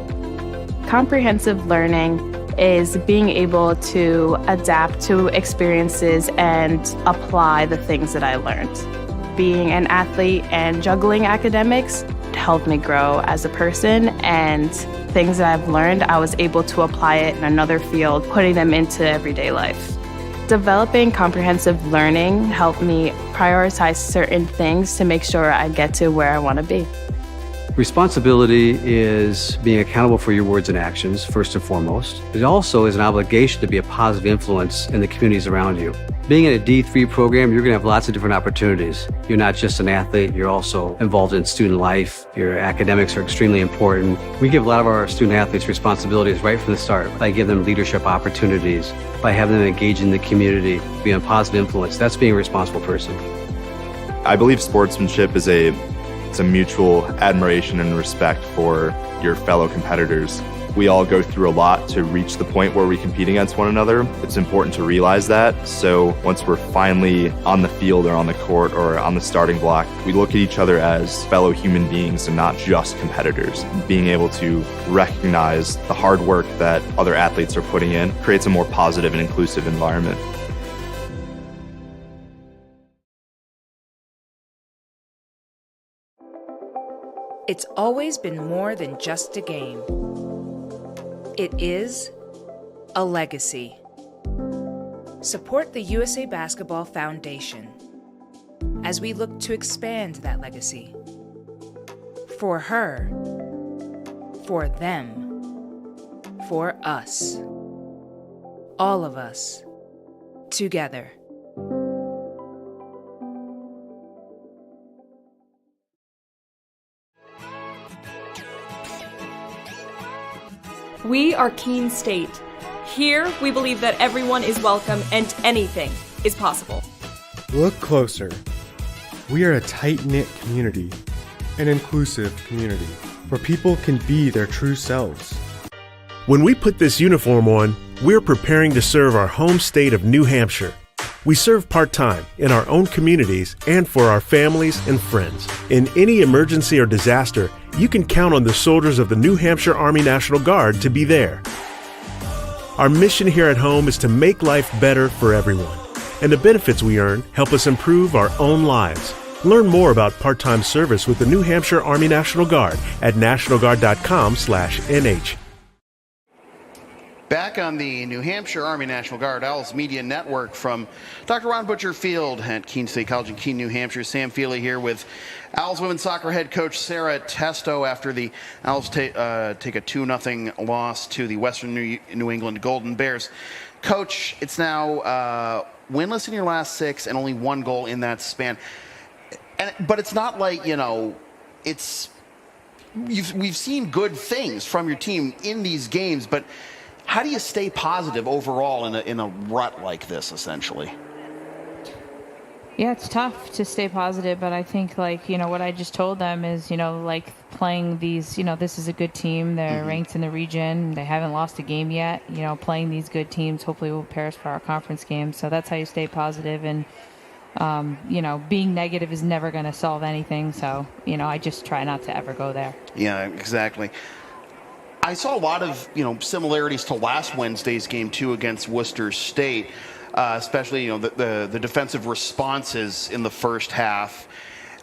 Comprehensive learning is being able to adapt to experiences and apply the things that I learned. Being an athlete and juggling academics helped me grow as a person, and things that I've learned, I was able to apply it in another field, putting them into everyday life. Developing comprehensive learning helped me prioritize certain things to make sure I get to where I want to be. Responsibility is being accountable for your words and actions, first and foremost. It also is an obligation to be a positive influence in the communities around you. Being in a D3 program, you're going to have lots of different opportunities. You're not just an athlete, you're also involved in student life. Your academics are extremely important. We give a lot of our student athletes responsibilities right from the start by giving them leadership opportunities, by having them engage in the community, being a positive influence. That's being a responsible person. I believe sportsmanship is a mutual admiration and respect for your fellow competitors. We all go through a lot to reach the point where we compete against one another. It's important to realize that. So once we're finally on the field or on the court or on the starting block, we look at each other as fellow human beings and not just competitors. Being able to recognize the hard work that other athletes are putting in creates a more positive and inclusive environment. It's always been more than just a game. It is a legacy. Support the USA Basketball Foundation as we look to expand that legacy. For her, for them, for us. All of us, together. We are Keene State. Here, we believe that everyone is welcome and anything is possible. Look closer. We are a tight-knit community, an inclusive community, where people can be their true selves. When we put this uniform on, we're preparing to serve our home state of New Hampshire. We serve part-time in our own communities and for our families and friends. In any emergency or disaster, you can count on the soldiers of the New Hampshire Army National Guard to be there. Our mission here at home is to make life better for everyone, and the benefits we earn help us improve our own lives. Learn more about part-time service with the New Hampshire Army National Guard at nationalguard.com/NH. Back on the New Hampshire Army National Guard Owls Media Network from Dr. Ron Butcher Field at Keene State College in Keene, New Hampshire. Sam Feely here with Owls women's soccer head coach Sarah Testo after the Owls take a 2-0 loss to the Western New England Golden Bears. Coach, it's now winless in your last 6 and only 1 goal in that span. But it's not like, we've seen good things from your team in these games, but how do you stay positive overall in a rut like this, essentially? Yeah, it's tough to stay positive, but I think, what I just told them is, playing these, this is a good team. They're ranked in the region. They haven't lost a game yet. Playing these good teams hopefully will prepare us for our conference games. So that's how you stay positive. And, being negative is never going to solve anything. So, I just try not to ever go there. Yeah, exactly. I saw a lot of, similarities to last Wednesday's game, too, against Worcester State, especially, the defensive responses in the first half.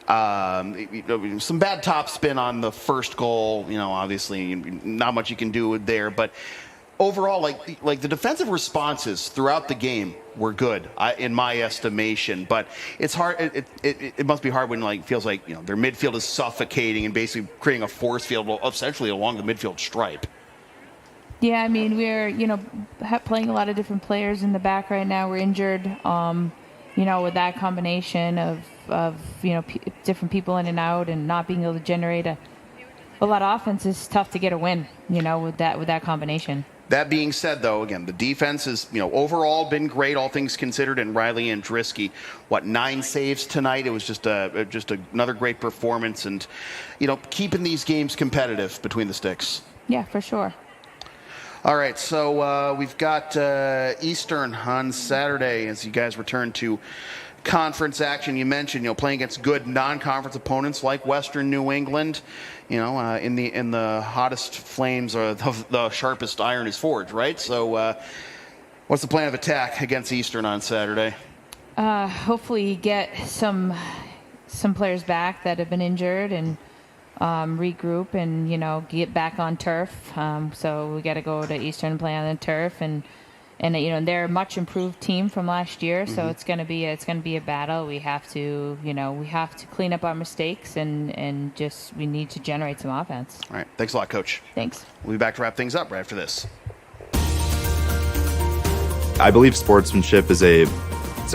Some bad topspin on the first goal, obviously not much you can do there. But overall, like the defensive responses throughout the game were good, in my estimation. But it's hard. It must be hard when it feels like their midfield is suffocating and basically creating a force field essentially along the midfield stripe. Yeah, I mean we're playing a lot of different players in the back right now. We're injured. With that combination of different people in and out and not being able to generate a lot of offense is tough to get a win. With that combination. That being said, though, again, the defense has, overall been great, all things considered. And Riley Andriski, 9 saves tonight? It was just another great performance, and keeping these games competitive between the sticks. Yeah, for sure. All right, so we've got Eastern on Saturday as you guys return to conference action. You mentioned, playing against good non-conference opponents like Western New England. In the hottest flames or the sharpest iron is forged, right? So what's the plan of attack against Eastern on Saturday? Hopefully get some players back that have been injured and regroup and, get back on turf. So we got to go to Eastern and play on the turf and they're a much improved team from last year, so it's going to be a battle. We have to clean up our mistakes and we need to generate some offense. All right, thanks a lot, Coach. Thanks. We'll be back to wrap things up right after this. I believe sportsmanship is a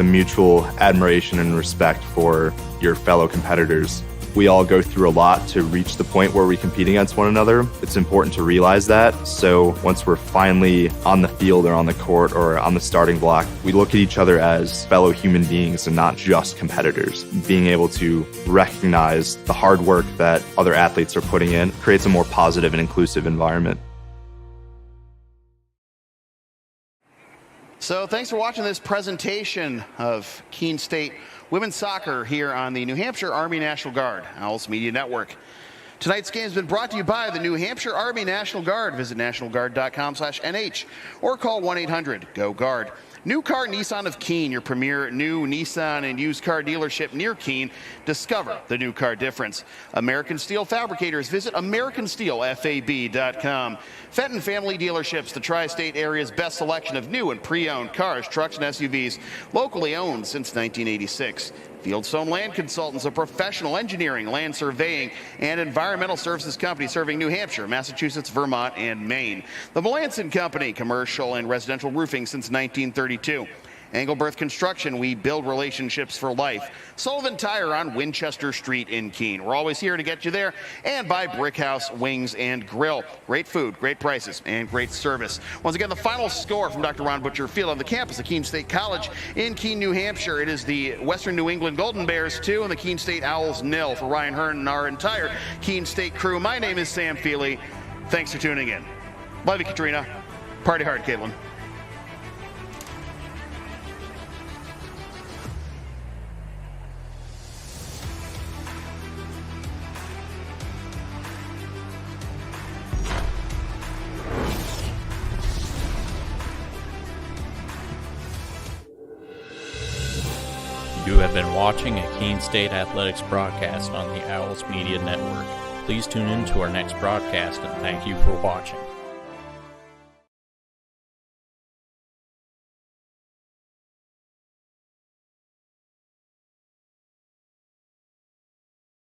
mutual admiration and respect for your fellow competitors. We all go through a lot to reach the point where we compete against one another. It's important to realize that. So once we're finally on the field or on the court or on the starting block, we look at each other as fellow human beings and not just competitors. Being able to recognize the hard work that other athletes are putting in creates a more positive and inclusive environment. So thanks for watching this presentation of Keene State women's soccer here on the New Hampshire Army National Guard, Owls Media Network. Tonight's game has been brought to you by the New Hampshire Army National Guard. Visit nationalguard.com/NH or call 1-800-GO-GUARD. New Car Nissan of Keene, your premier new Nissan and used car dealership near Keene. Discover the new car difference. American Steel Fabricators. Visit AmericanSteelFAB.com. Fenton Family Dealerships, the tri-state area's best selection of new and pre-owned cars, trucks, and SUVs, locally owned since 1986. Fieldstone Land Consultants, a professional engineering, land surveying, and environmental services company serving New Hampshire, Massachusetts, Vermont, and Maine. The Melanson Company, commercial and residential roofing since 1932. Engelberth Construction, we build relationships for life. Sullivan Tire on Winchester Street in Keene. We're always here to get you there. And by Brickhouse Wings and Grill. Great food, great prices, and great service. Once again, the final score from Dr. Ron Butcher Field on the campus of Keene State College in Keene, New Hampshire. It is the Western New England Golden Bears 2 and the Keene State Owls 0. For Ryan Hearn and our entire Keene State crew, my name is Sam Feely. Thanks for tuning in. Love you, Katrina. Party hard, Caitlin. You have been watching a Keene State Athletics broadcast on the Owls Media Network. Please tune in to our next broadcast and thank you for watching.